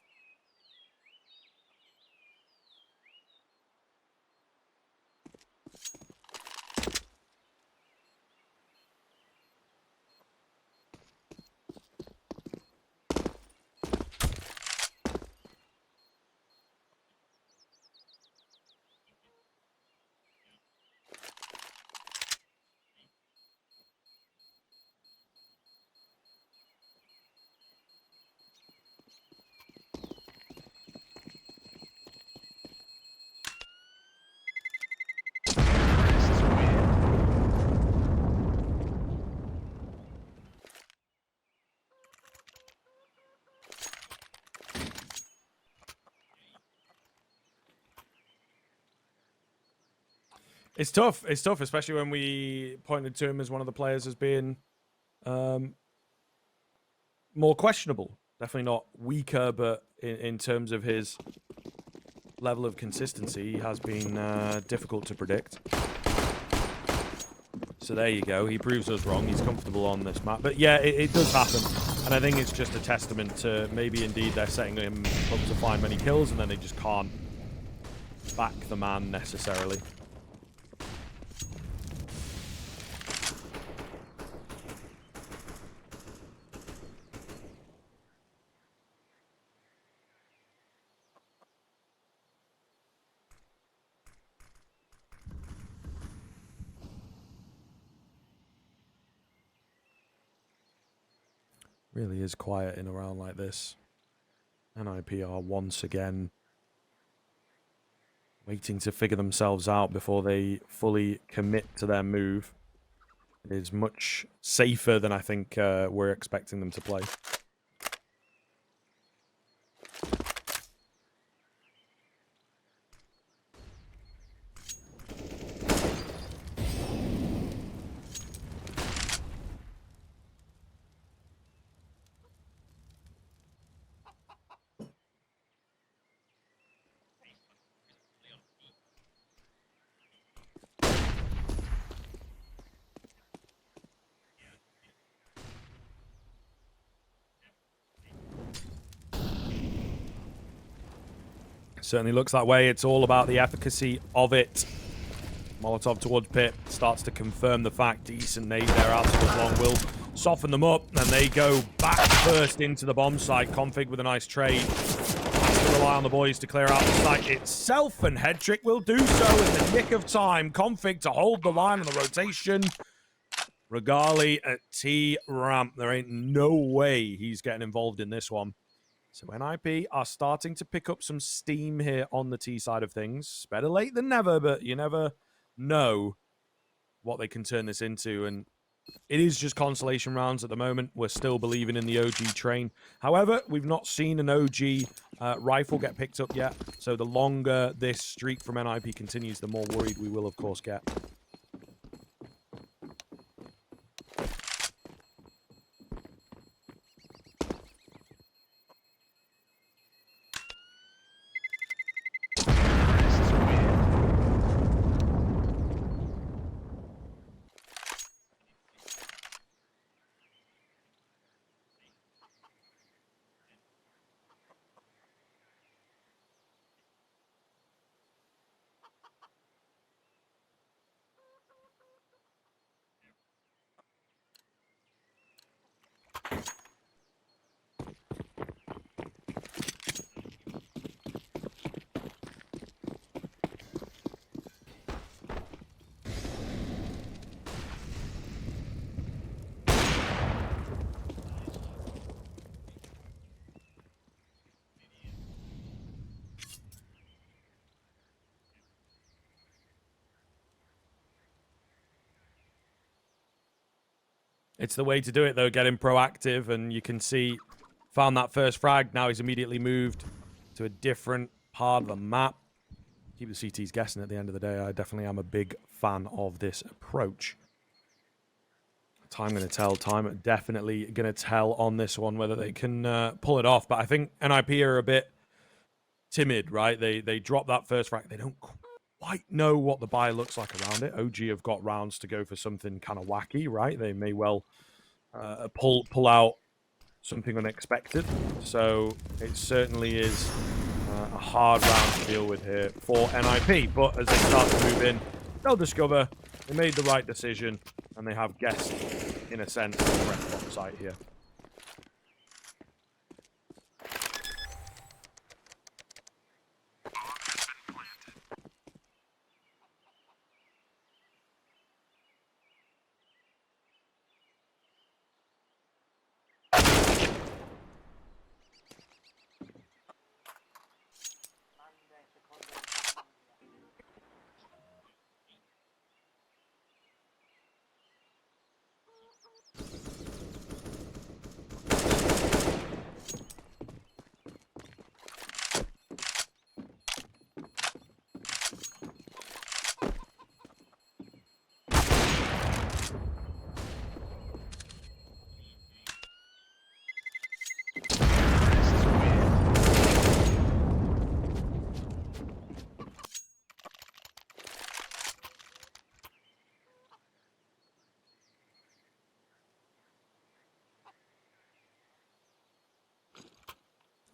It's tough. It's tough, especially when we pointed to him as one of the players as being more questionable. Definitely not weaker, but in terms of his level of consistency, he has been difficult to predict. So there you go. He proves us wrong. He's comfortable on this map. But yeah, it does happen. And I think it's just a testament to maybe indeed they're setting him up to find many kills, and then they just can't back the man necessarily. Really is quiet in a round like this. NIP are once again waiting to figure themselves out before they fully commit to their move. It is much safer than I think we're expecting them to play. Certainly looks that way. It's all about the efficacy of it. Molotov towards Pit starts to confirm the fact. Decent nade there out towards Long will soften them up, and they go back first into the bomb site. Config with a nice trade. Has to rely on the boys to clear out the site itself, and Headtrick will do so in the nick of time. Config to hold the line on the rotation. Regali at T-Ramp. There ain't no way he's getting involved in this one. So NIP are starting to pick up some steam here on the T side of things. Better late than never, but you never know what they can turn this into. And it is just consolation rounds at the moment. We're still believing in the OG train. However, we've not seen an OG rifle get picked up yet. So the longer this streak from NIP continues, the more worried we will, of course, get. It's the way to do it, though, getting proactive, and you can see, found that first frag, now he's immediately moved to a different part of the map. Keep the CTs guessing at the end of the day. I definitely am a big fan of this approach. Time going to tell. Time definitely going to tell on this one whether they can pull it off, but I think NIP are a bit timid, right? They drop that first frag. They don't quite know what the buy looks like around it. OG have got rounds to go for something kind of wacky, right? They may well pull out something unexpected. So it certainly is a hard round to deal with here for NIP. But as they start to move in, they'll discover they made the right decision, and they have guessed, in a sense, the correct bomb site here.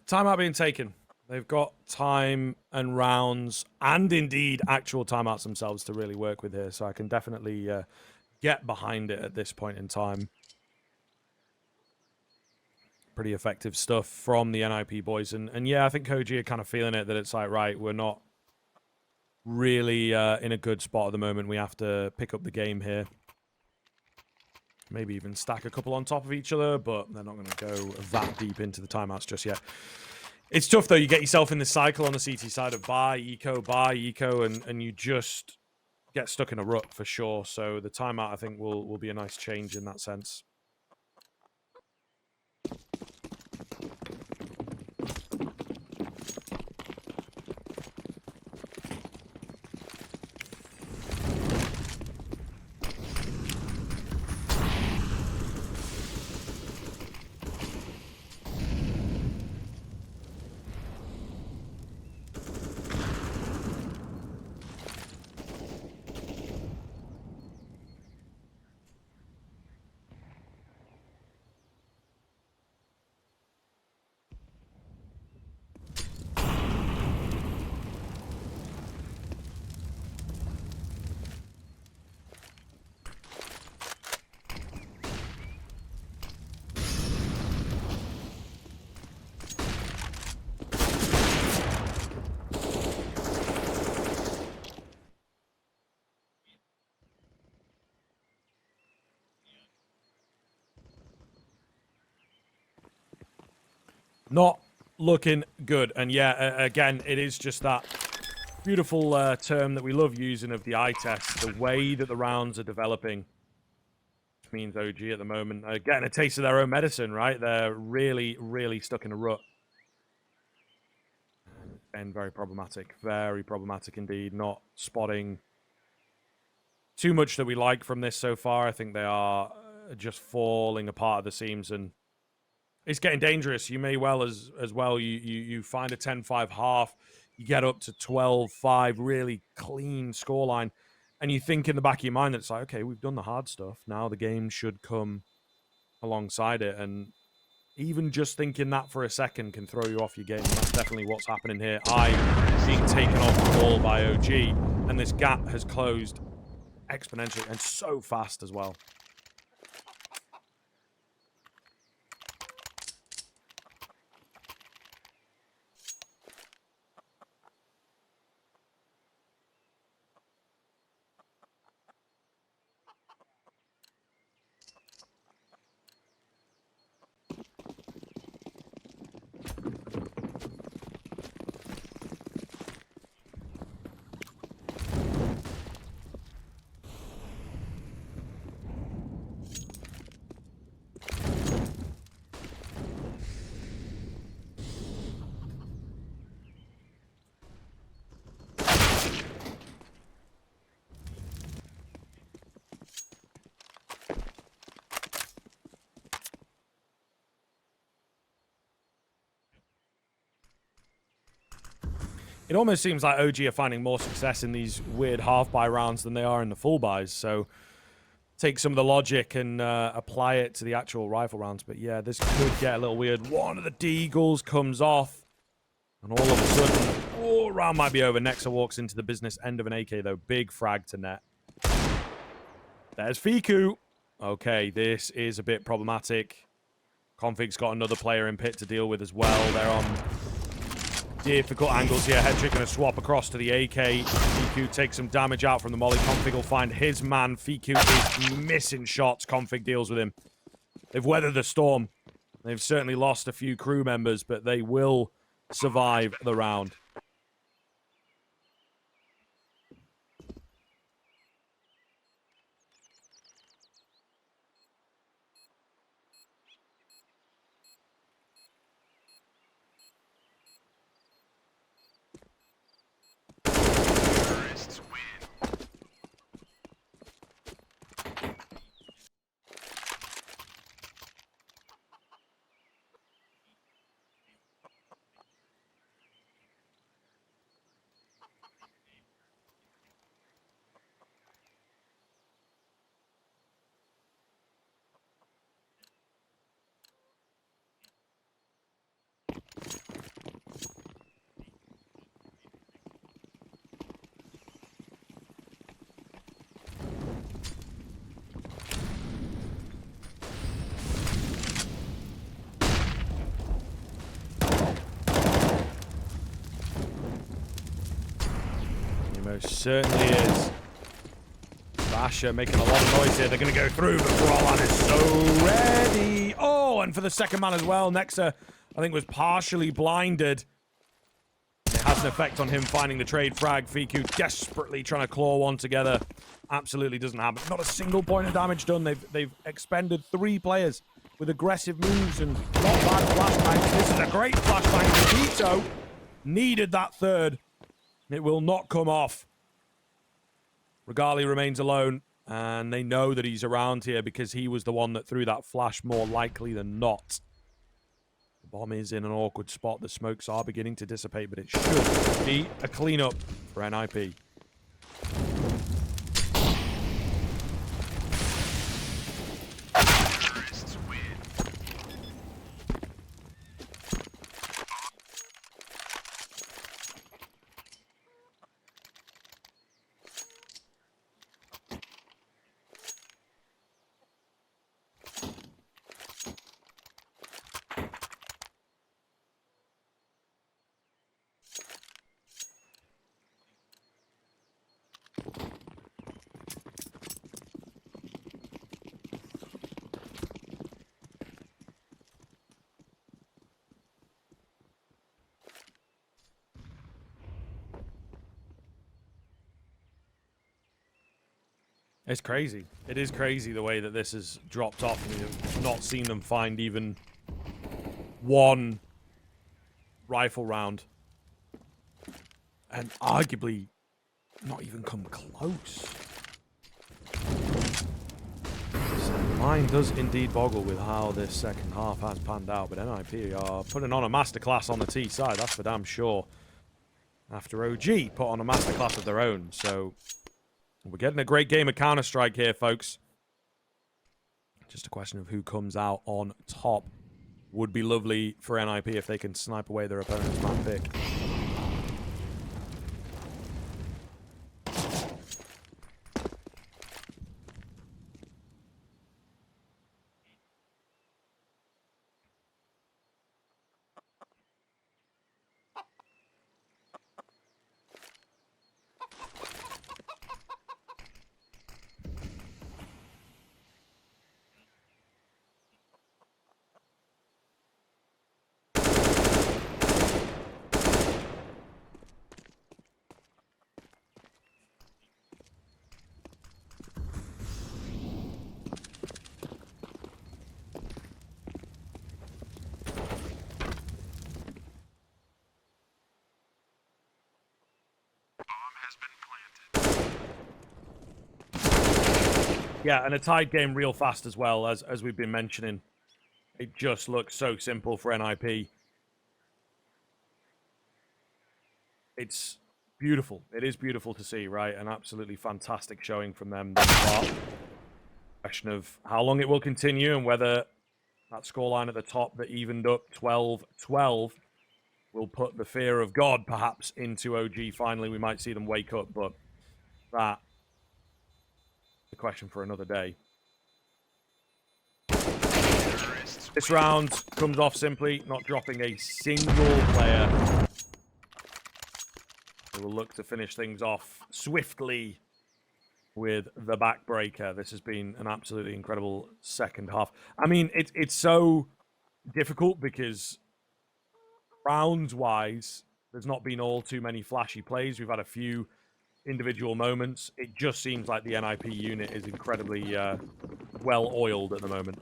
Timeout being taken. They've got time and rounds and indeed actual timeouts themselves to really work with here. So I can definitely get behind it at this point in time. Pretty effective stuff from the NIP boys. And yeah, I think Koji are kind of feeling it, that it's like, right, we're not really in a good spot at the moment. We have to pick up the game here. maybe even stack a couple on top of each other, but they're not going to go that deep into the timeouts just yet. It's tough, though. You get yourself in this cycle on the CT side of buy, eco, and you just get stuck in a rut for sure. So the timeout, I think, will be a nice change in that sense. Not looking good. And yeah, again, it is just that beautiful term that we love using of the eye test. The way that the rounds are developing means OG at the moment are getting a taste of their own medicine, right? They're really, really stuck in a rut. And very problematic indeed. Not spotting too much that we like from this so far. I think they are just falling apart at the seams, and it's getting dangerous. You may well as well. You find a 10-5 half, you get up to 12-5, really clean scoreline, and you think in the back of your mind that it's like, okay, we've done the hard stuff. Now the game should come alongside it, and even just thinking that for a second can throw you off your game. And that's definitely what's happening here. Being taken off the ball by OG, and this gap has closed exponentially and so fast as well. It almost seems like OG are finding more success in these weird half-buy rounds than they are in the full buys. So take some of the logic and apply it to the actual rifle rounds. But yeah, this could get a little weird. One of the Deagles comes off, and all of a sudden, oh, round might be over. Nexa walks into the business end of an AK, though. Big frag to net. There's Fiku. Okay, this is a bit problematic. Config's got another player in pit to deal with as well. They're on difficult angles here. Headtrick going to swap across to the AK. Fiku takes some damage out from the molly. Config will find his man. Fiku is missing shots. Config deals with him. They've weathered the storm. They've certainly lost a few crew members, but they will survive the round. He most certainly is. Basher making a lot of noise here. They're going to go through, but Brawlan is so ready. Oh, and for the second man as well, Nexa, I think, was partially blinded. It has an effect on him finding the trade frag. Fiku desperately trying to claw one together. Absolutely doesn't happen. Not a single point of damage done. They've expended 3 players with aggressive moves and not bad flashbangs. This is a great flashbang. Vito needed that third. It will not come off. Regali remains alone, and they know that he's around here because he was the one that threw that flash more likely than not. The bomb is in an awkward spot. The smokes are beginning to dissipate, but it should be a cleanup for NIP. It's crazy. It is crazy the way that this has dropped off. I mean, I've not seen them find even one rifle round. And arguably not even come close. So the mind does indeed boggle with how this second half has panned out. But NIP are putting on a masterclass on the T side, that's for damn sure. After OG put on a masterclass of their own, so... we're getting a great game of Counter-Strike here, folks. Just a question of who comes out on top. Would be lovely for NIP if they can snipe away their opponent's map pick. Yeah, and a tied game real fast as well, as we've been mentioning. It just looks so simple for NIP. It's beautiful. It is beautiful to see, right? An absolutely fantastic showing from them thus far. Question of how long it will continue and whether that scoreline at the top that evened up 12-12 will put the fear of God perhaps into OG. Finally, we might see them wake up, but that the question for another day. This round comes off simply, not dropping a single player. We will look to finish things off swiftly with the backbreaker. This has been an absolutely incredible second half. I mean, it's so difficult because rounds-wise, there's not been all too many flashy plays. We've had a few individual moments. It just seems like the NIP unit is incredibly well-oiled at the moment.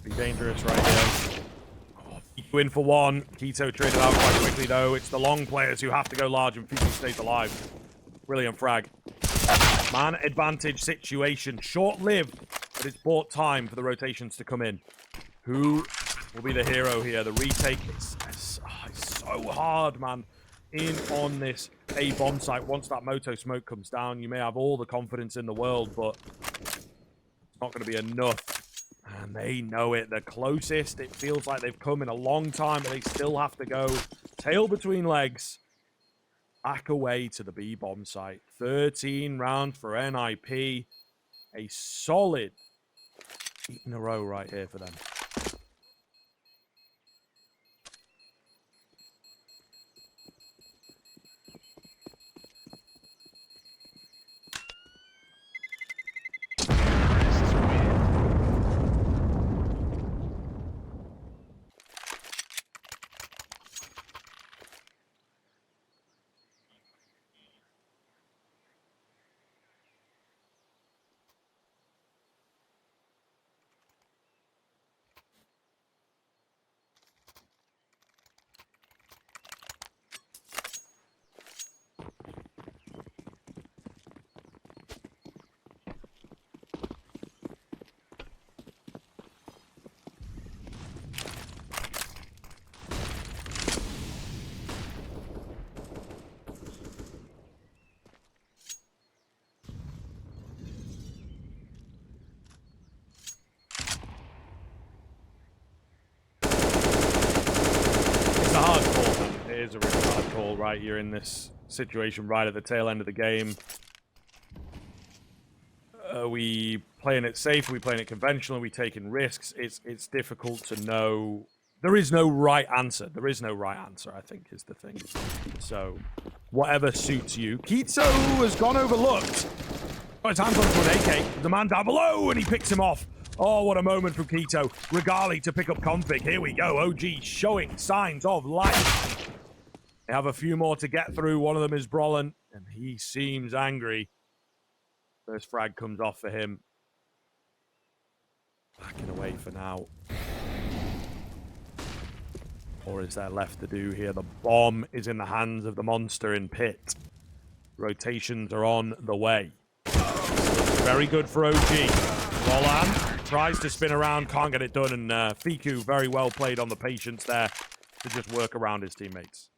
Be dangerous right here. In for one. Keto traded out quite quickly, though. It's the long players who have to go large and Fiku stays alive. Brilliant frag. Man advantage situation. Short-lived, but it's bought time for the rotations to come in. Who will be the hero here? The retake is so hard, man. In on this A bomb site. Once that Moto smoke comes down, you may have all the confidence in the world, but it's not going to be enough. And they know it. The closest it feels like they've come in a long time, but they still have to go tail between legs back away to the B bomb site. 13 rounds for NIP. A solid 8 in a row right here for them. It is a really hard call, right? You're in this situation right at the tail end of the game. Are we playing it safe? Are we playing it conventional? Are we taking risks? It's difficult to know. There is no right answer. There is no right answer, I think, is the thing. So, whatever suits you. Kitso has gone overlooked. Got his hands onto an AK. The man down below, and he picks him off. Oh, what a moment from Keto. Regali to pick up config. Here we go. OG showing signs of life. They have a few more to get through. One of them is Brolin, and he seems angry. First frag comes off for him. Backing away for now. Or is there left to do here? The bomb is in the hands of the monster in pit. Rotations are on the way. Looks very good for OG. Roland tries to spin around, can't get it done, and Fiku very well played on the patience there to just work around his teammates.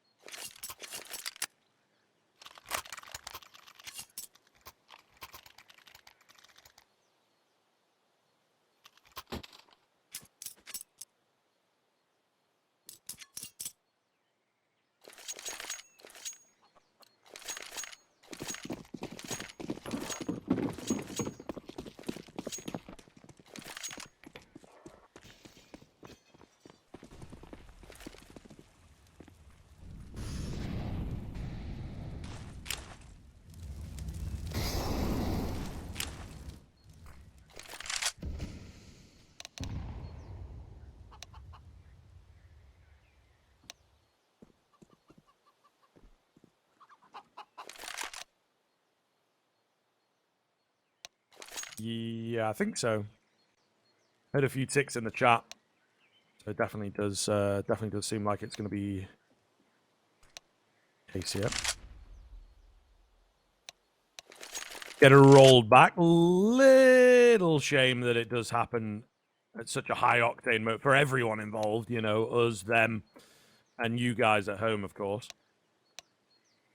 Yeah, I think so. Heard a few ticks in the chat, so it definitely does seem like it's going to be case here. Get it rolled back. Little shame that it does happen at such a high octane mode for everyone involved. You know, us, them, and you guys at home, of course.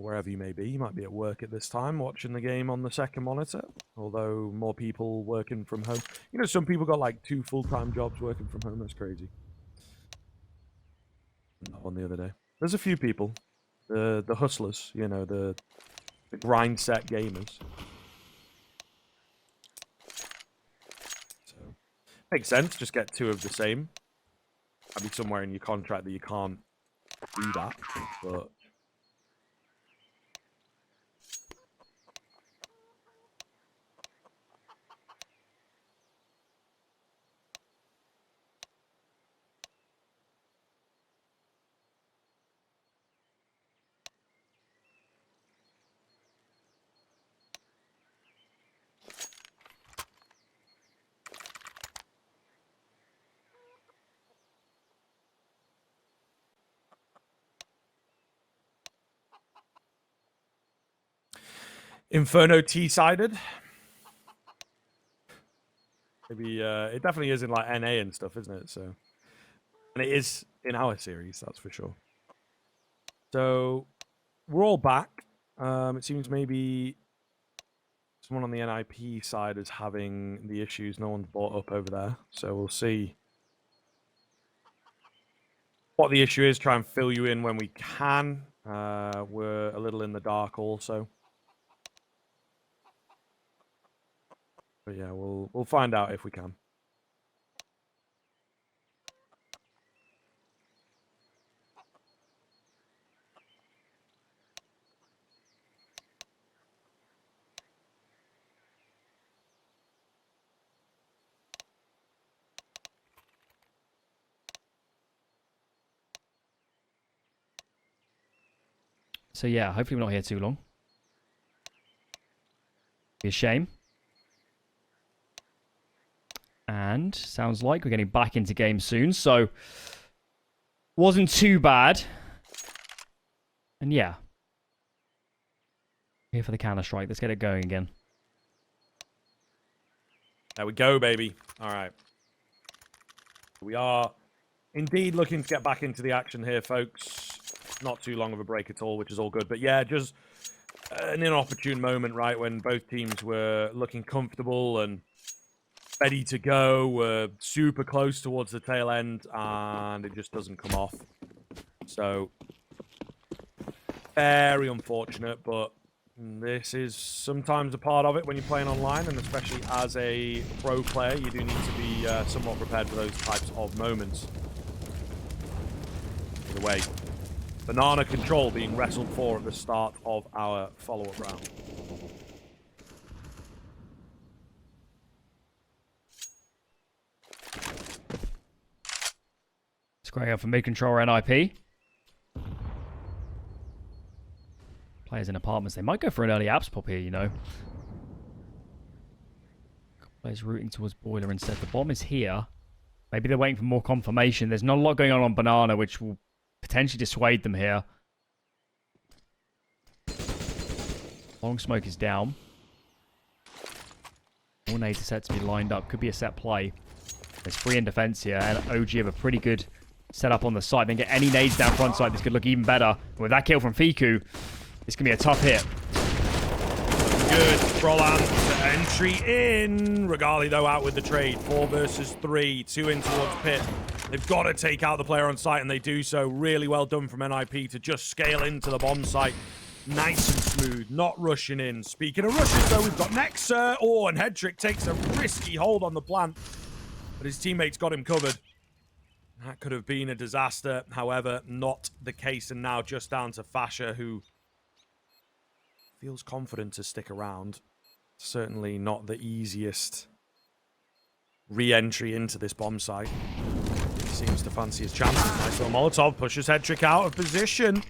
Wherever you may be. You might be at work at this time watching the game on the second monitor, although more people working from home. You know, some people got like 2 full-time jobs working from home. That's crazy. That one the other day. There's a few people. The hustlers, you know, the grind set gamers. So, makes sense. Just get 2 of the same. Might be somewhere in your contract that you can't do that, but... Inferno T-sided. Maybe it definitely is in like NA and stuff, isn't it? So, and it is in our series, that's for sure. So we're all back. It seems maybe someone on the NIP side is having the issues. No one's brought up over there, so we'll see what the issue is. Try and fill you in when we can. We're a little in the dark also. But yeah, we'll find out if we can. So yeah, hopefully we're not here too long. Be a shame. And sounds like we're getting back into game soon, so wasn't too bad. And yeah, here for the Counter-Strike. Let's get it going again. There we go, baby. All right. We are indeed looking to get back into the action here, folks. Not too long of a break at all, which is all good. But yeah, just an inopportune moment, right, when both teams were looking comfortable and ready to go. We're super close towards the tail end, and it just doesn't come off. So, very unfortunate, but this is sometimes a part of it when you're playing online, and especially as a pro player, you do need to be somewhat prepared for those types of moments. Either way, banana control being wrestled for at the start of our follow-up round. It's great out for mid-controller NIP. Players in apartments, they might go for an early apps pop here, you know. Players rooting towards boiler instead. The bomb is here. Maybe they're waiting for more confirmation. There's not a lot going on banana, which will potentially dissuade them here. Long smoke is down. All nades are set to be lined up. Could be a set play. There's 3 in defense here, and OG have a pretty good setup on the side. They can get any nades down front side. This could look even better. With that kill from Fiku, it's going to be a tough hit. Good. Frolan to entry in. Regali, though, out with the trade. 4 versus 3. 2 in towards Pit. They've got to take out the player on site, and they do so. Really well done from NIP to just scale into the bomb site. Nice and smooth. Not rushing in. Speaking of rushes, though, we've got Nexa. Oh, and Hedrick takes a risky hold on the plant. But his teammates got him covered. That could have been a disaster. However, not the case. And now just down to Fasher, who feels confident to stick around. Certainly not the easiest re-entry into this bomb site. He seems to fancy his chances. Nice little Molotov pushes Hedrick out of position.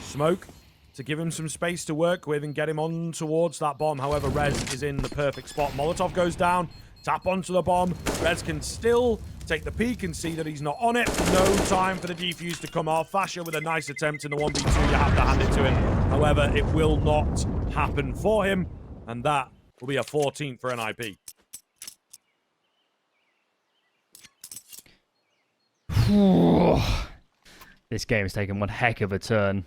Smoke to give him some space to work with and get him on towards that bomb. However, Rez is in the perfect spot. Molotov goes down. Tap onto the bomb. Rez can still take the peek and see that he's not on it. No time for the defuse to come off. Fasher with a nice attempt in the 1v2. You have to hand it to him. However, it will not happen for him. And that will be a 14th for NIP. This game has taken one heck of a turn.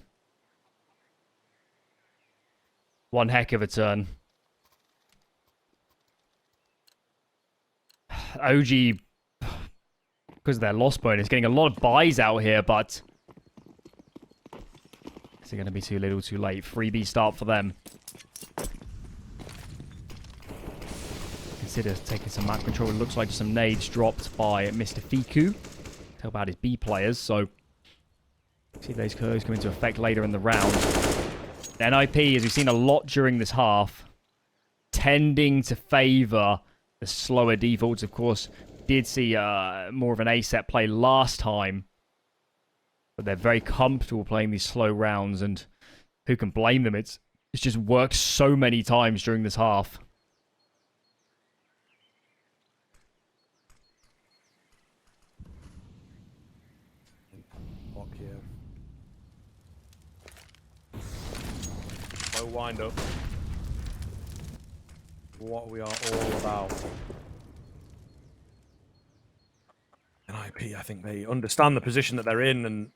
One heck of a turn. OG, because of their loss bonus, getting a lot of buys out here, but is it going to be too little too late? Freebie start for them. Consider taking some map control. It looks like some nades dropped by Mr. Fiku. Tell about his B players, so see if those curves come into effect later in the round. NIP, as we've seen a lot during this half, tending to favour the slower defaults. Of course, did see more of an A-set play last time, but they're very comfortable playing these slow rounds, and who can blame them? It's just worked so many times during this half. Block here. Low wind up. what we are all about. NIP, I think they understand the position that they're in, and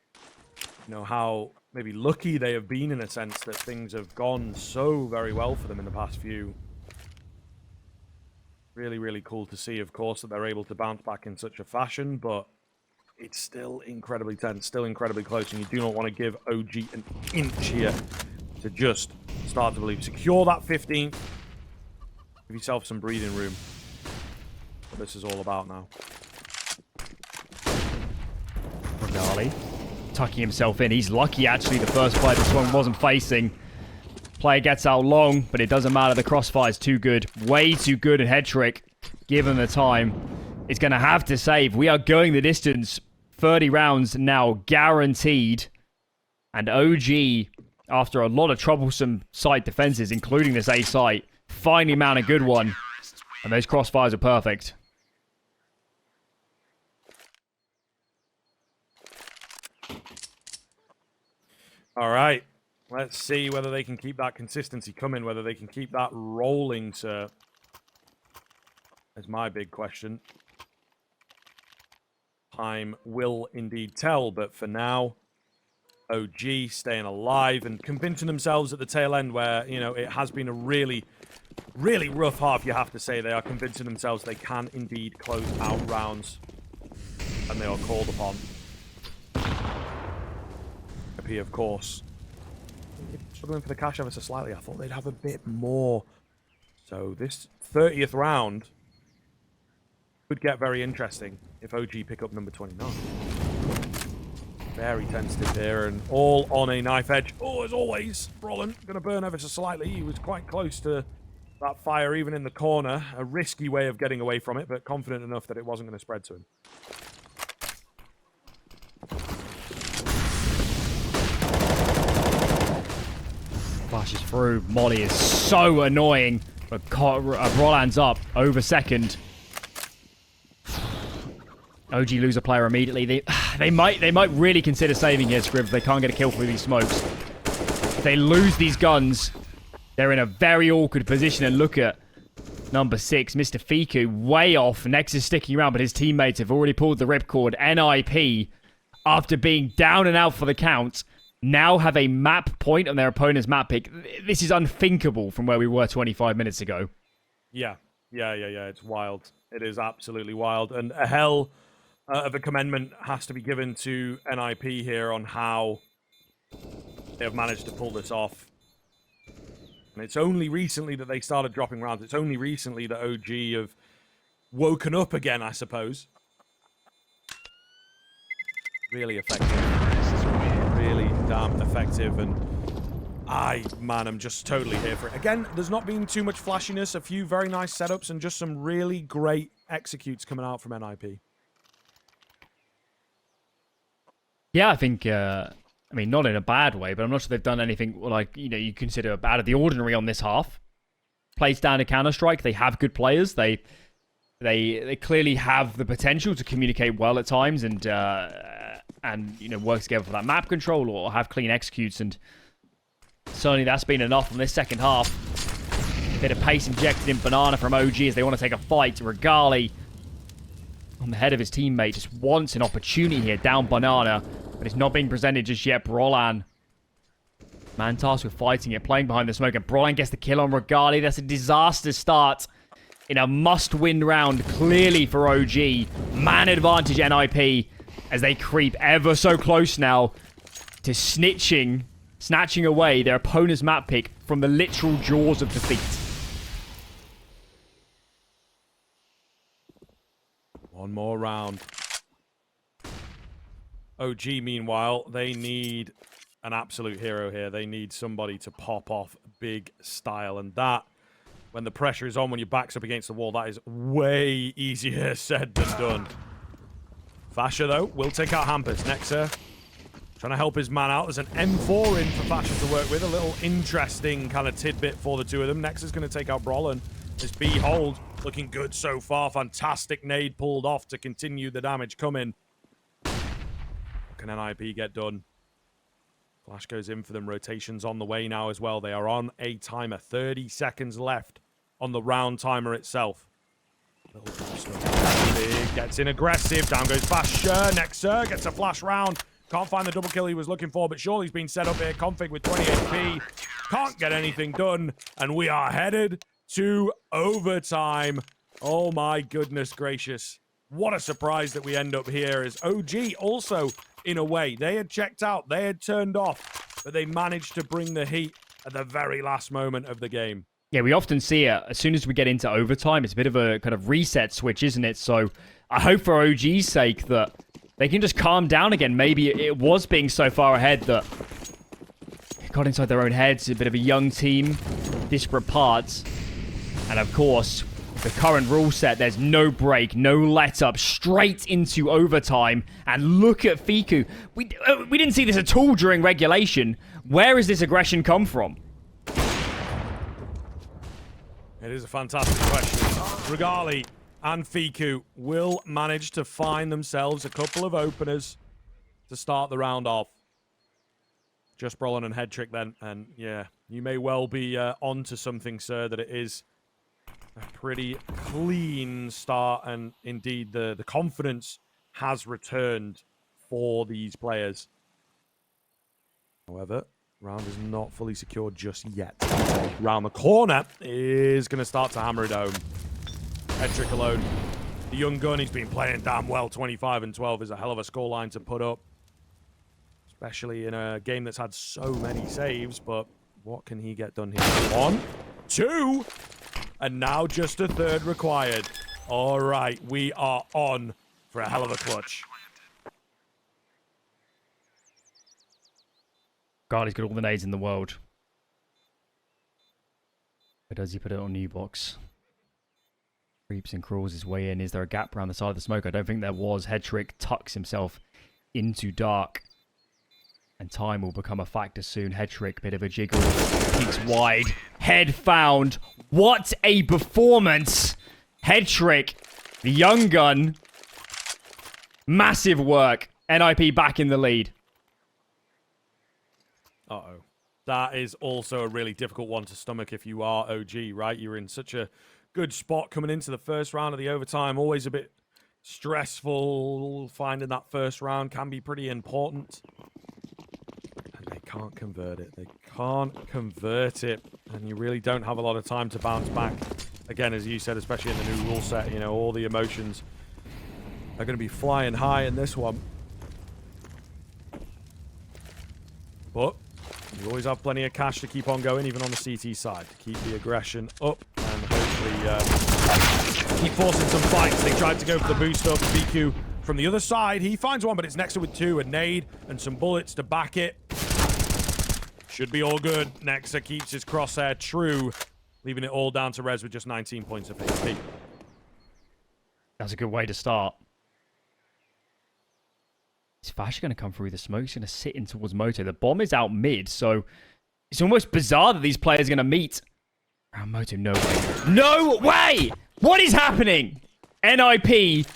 you know how maybe lucky they have been in a sense that things have gone so very well for them in the past few. Really, really cool to see, of course, that they're able to bounce back in such a fashion, but it's still incredibly tense, still incredibly close, and you do not want to give OG an inch here to just start to believe. Secure that 15th. Give yourself some breathing room. What this is all about now. Regali tucking himself in. He's lucky, actually, the first player this one wasn't facing. Player gets out long, but it doesn't matter. The crossfire is too good. Way too good at head trick. Given the time. It's going to have to save. We are going the distance. 30 rounds now guaranteed. And OG, after a lot of troublesome site defenses, including this A site, finally mount a good one. And those crossfires are perfect. All right. Let's see whether they can keep that consistency coming, whether they can keep that rolling, sir. That's my big question. Time will indeed tell, but for now, OG staying alive and convincing themselves at the tail end where, you know, it has been a really, really rough half, you have to say. They are convincing themselves they can indeed close out rounds, and they are called upon. Happy, of course. Struggling for the cash ever so slightly. I thought they'd have a bit more. So this 30th round could get very interesting if OG pick up number 29. Very tentative here and all on a knife edge. Oh, as always, Brolin going to burn ever so slightly. He was quite close to that fire even in the corner. A risky way of getting away from it, but confident enough that it wasn't going to spread to him. Flashes through. Molly is so annoying. But Roland's up over second. OG lose a player immediately. They might really consider saving here, Scrib, if they can't get a kill through these smokes. If they lose these guns, they're in a very awkward position. And look at number 6, Mr. Fiku, way off. Nex is sticking around, but his teammates have already pulled the ripcord. NIP, after being down and out for the count, now have a map point on their opponent's map pick. This is unthinkable from where we were 25 minutes ago. Yeah. It's wild. It is absolutely wild. And a hell of a commendment has to be given to NIP here on how they have managed to pull this off. And it's only recently that they started dropping rounds. It's only recently that OG have woken up again, I suppose. Really effective. Really damn effective, and I'm just totally here for it. Again, there's not been too much flashiness, a few very nice setups, and just some really great executes coming out from NIP. Yeah, I think, I mean, not in a bad way, but I'm not sure they've done anything, like, you know, you consider out of the ordinary on this half. Plays down to Counter-Strike, they have good players, they clearly have the potential to communicate well at times, and you know, work together for that map control or have clean executes, and certainly that's been enough on this second half. Bit of pace injected in Banana from OG as they want to take a fight. Regali on the head of his teammate just wants an opportunity here, down Banana, but it's not being presented just yet. Brolan, man tasked with fighting it, playing behind the smoke, and Brolan gets the kill on Regali. That's a disaster start in a must-win round, clearly for OG. Man advantage NIP as they creep ever so close now to snatching away their opponent's map pick from the literal jaws of defeat. One more round. OG, meanwhile, they need an absolute hero here. They need somebody to pop off big style, and that, when the pressure is on, when your back's up against the wall, that is way easier said than done. Fasher, though, will take out Hampus. Nexa trying to help his man out. There's an M4 in for Fasher to work with. A little interesting kind of tidbit for the two of them. Nexa's going to take out Brolin. This B hold looking good so far. Fantastic nade pulled off to continue the damage coming. What can NIP get done? Flash goes in for them. Rotations on the way now as well. They are on a timer. 30 seconds left on the round timer itself. Gets in aggressive. Down goes Basher. Nexer gets a flash round. Can't find the double kill he was looking for, but surely he's been set up here. Config with 20 HP. Can't get anything done. And we are headed to overtime. Oh my goodness gracious. What a surprise that we end up here as OG also, in a way, they had checked out. They had turned off, but they managed to bring the heat at the very last moment of the game. Yeah, we often see it as soon as we get into overtime. It's a bit of a kind of reset switch, isn't it? So I hope for OG's sake that they can just calm down again. Maybe it was being so far ahead that it got inside their own heads. A bit of a young team, disparate parts. And of course, the current rule set, there's no break, no let up, straight into overtime. And look at Fiku. We didn't see this at all during regulation. Where has this aggression come from? It is a fantastic question. Regali and Fiku will manage to find themselves a couple of openers to start the round off. Just Brolin and Head Trick then. And yeah, you may well be onto something, sir, that it is a pretty clean start. And indeed, the confidence has returned for these players. However, round is not fully secured just yet. Round the corner is going to start to hammer it home. Hedrick alone. The young gun, he's been playing damn well. 25 and 12 is a hell of a scoreline to put up. Especially in a game that's had so many saves, but what can he get done here? 1, 2, and now just a third required. All right, we are on for a hell of a clutch. God, he's got all the nades in the world. Where does he put it on U-box? Creeps and crawls his way in. Is there a gap around the side of the smoke? I don't think there was. Hedrick tucks himself into dark. And time will become a factor soon. Hedrick, bit of a jiggle. Peeks wide. Head found. What a performance! Hedrick, the young gun. Massive work. NIP back in the lead. Uh-oh. That is also a really difficult one to stomach if you are OG, right? You're in such a good spot coming into the first round of the overtime. Always a bit stressful. Finding that first round can be pretty important. And they can't convert it. They can't convert it. And you really don't have a lot of time to bounce back. Again, as you said, especially in the new rule set, you know, all the emotions are going to be flying high in this one. But you always have plenty of cash to keep on going, even on the CT side, to keep the aggression up and hopefully keep forcing some fights. They tried to go for the boost up. BQ from the other side, he finds one, but it's Nexa with 2, a nade and some bullets to back it. Should be all good. Nexa keeps his crosshair true, leaving it all down to Rez with just 19 points of HP. That's a good way to start. Is Fash going to come through the smoke? He's going to sit in towards Moto. The bomb is out mid, so it's almost bizarre that these players are going to meet. Oh, Moto, no way. No way! What is happening? NIP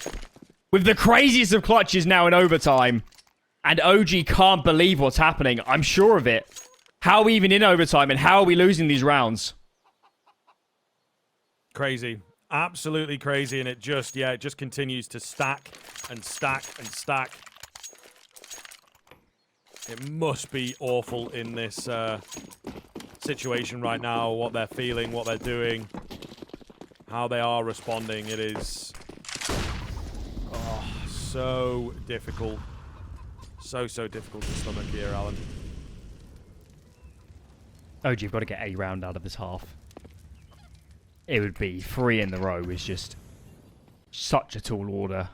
with the craziest of clutches now in overtime. And OG can't believe what's happening. I'm sure of it. How are we even in overtime and how are we losing these rounds? Crazy. Absolutely crazy. And it just, yeah, it just continues to stack and stack and stack. It must be awful in this situation right now, what they're feeling, what they're doing, how they are responding. It is so difficult. So difficult to stomach here, Alan. OG, you've got to get a round out of this half. It would be 3 in the row is just such a tall order.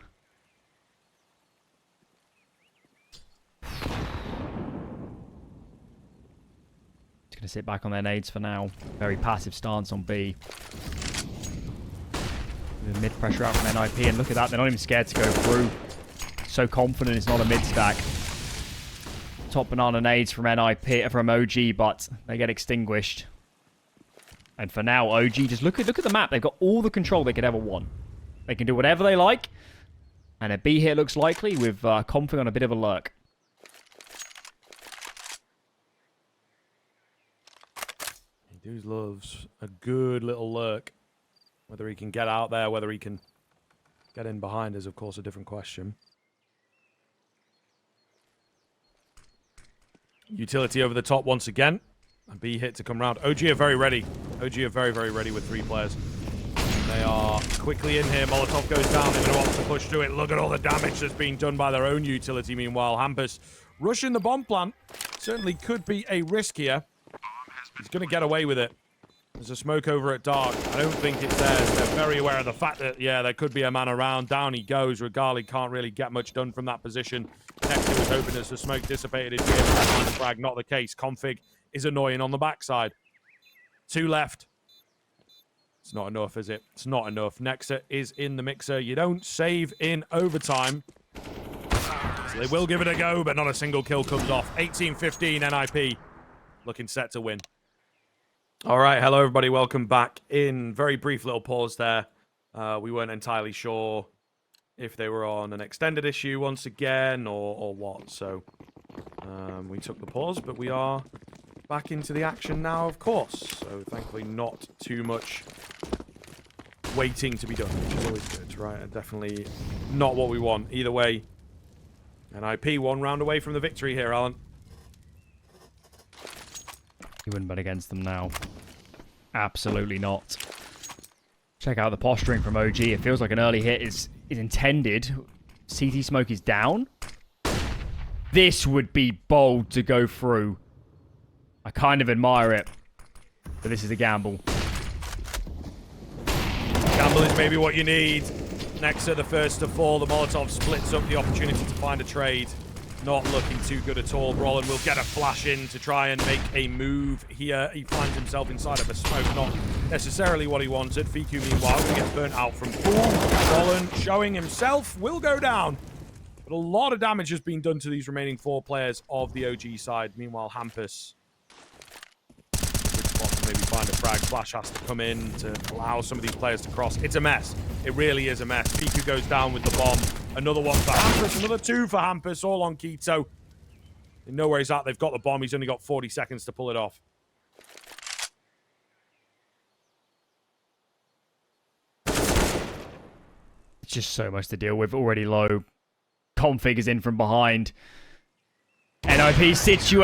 Going to sit back on their nades for now. Very passive stance on B. The mid pressure out from NIP, and look at that, they're not even scared to go through. So confident it's not a mid stack. Top banana nades from NIP, from OG, but they get extinguished. And for now, OG, just look at the map. They've got all the control they could ever want. They can do whatever they like. And a B here looks likely with Config on a bit of a lurk. He loves a good little lurk. Whether he can get out there, whether he can get in behind is, of course, a different question. Utility over the top once again. A B hit to come round. OG are very ready. OG are very, very ready with 3 players. They are quickly in here. Molotov goes down. They're going to want to push through it. Look at all the damage that's being done by their own utility. Meanwhile, Hampus rushing the bomb plant. Certainly could be a risk here. He's going to get away with it. There's a smoke over at dark. I don't think it's theirs. They're very aware of the fact that, yeah, there could be a man around. Down he goes. Regali can't really get much done from that position. Next was hoping as the smoke dissipated in here. The frag, not the case. Config is annoying on the backside. 2 left. It's not enough, is it? It's not enough. Nexa is in the mixer. You don't save in overtime. So they will give it a go, but not a single kill comes off. 18-15 NIP. Looking set to win. All right, hello everybody. Welcome back in. Very brief little pause there. We weren't entirely sure if they were on an extended issue once again or what. So we took the pause, but we are back into the action now, of course. So thankfully not too much waiting to be done, which is always good, right? And definitely not what we want. Either way, NIP 1 round away from the victory here, Alan. You wouldn't bet against them now. Absolutely not. Check out the posturing from OG. It feels like an early hit is intended. CT smoke is down. This would be bold to go through. I kind of admire it. But this is a gamble. Gamble is maybe what you need. Nexa, the first to fall. The Molotov splits up the opportunity to find a trade. Not looking too good at all. Brolin will get a flash in to try and make a move here. He finds himself inside of a smoke. Not necessarily what he wanted. Fiku, meanwhile, will get burnt out from pool. Brolin showing himself will go down. But a lot of damage has been done to these remaining 4 players of the OG side. Meanwhile, Hampus maybe find a frag. Flash has to come in to allow some of these players to cross. It's a mess. It really is a mess. Piku goes down with the bomb. Another one for Hampus. Another 2 for Hampus. All on Keto. They know where he's at. They've got the bomb. He's only got 40 seconds to pull it off. It's just so much to deal with. Already low. Config is in from behind. NIP situation.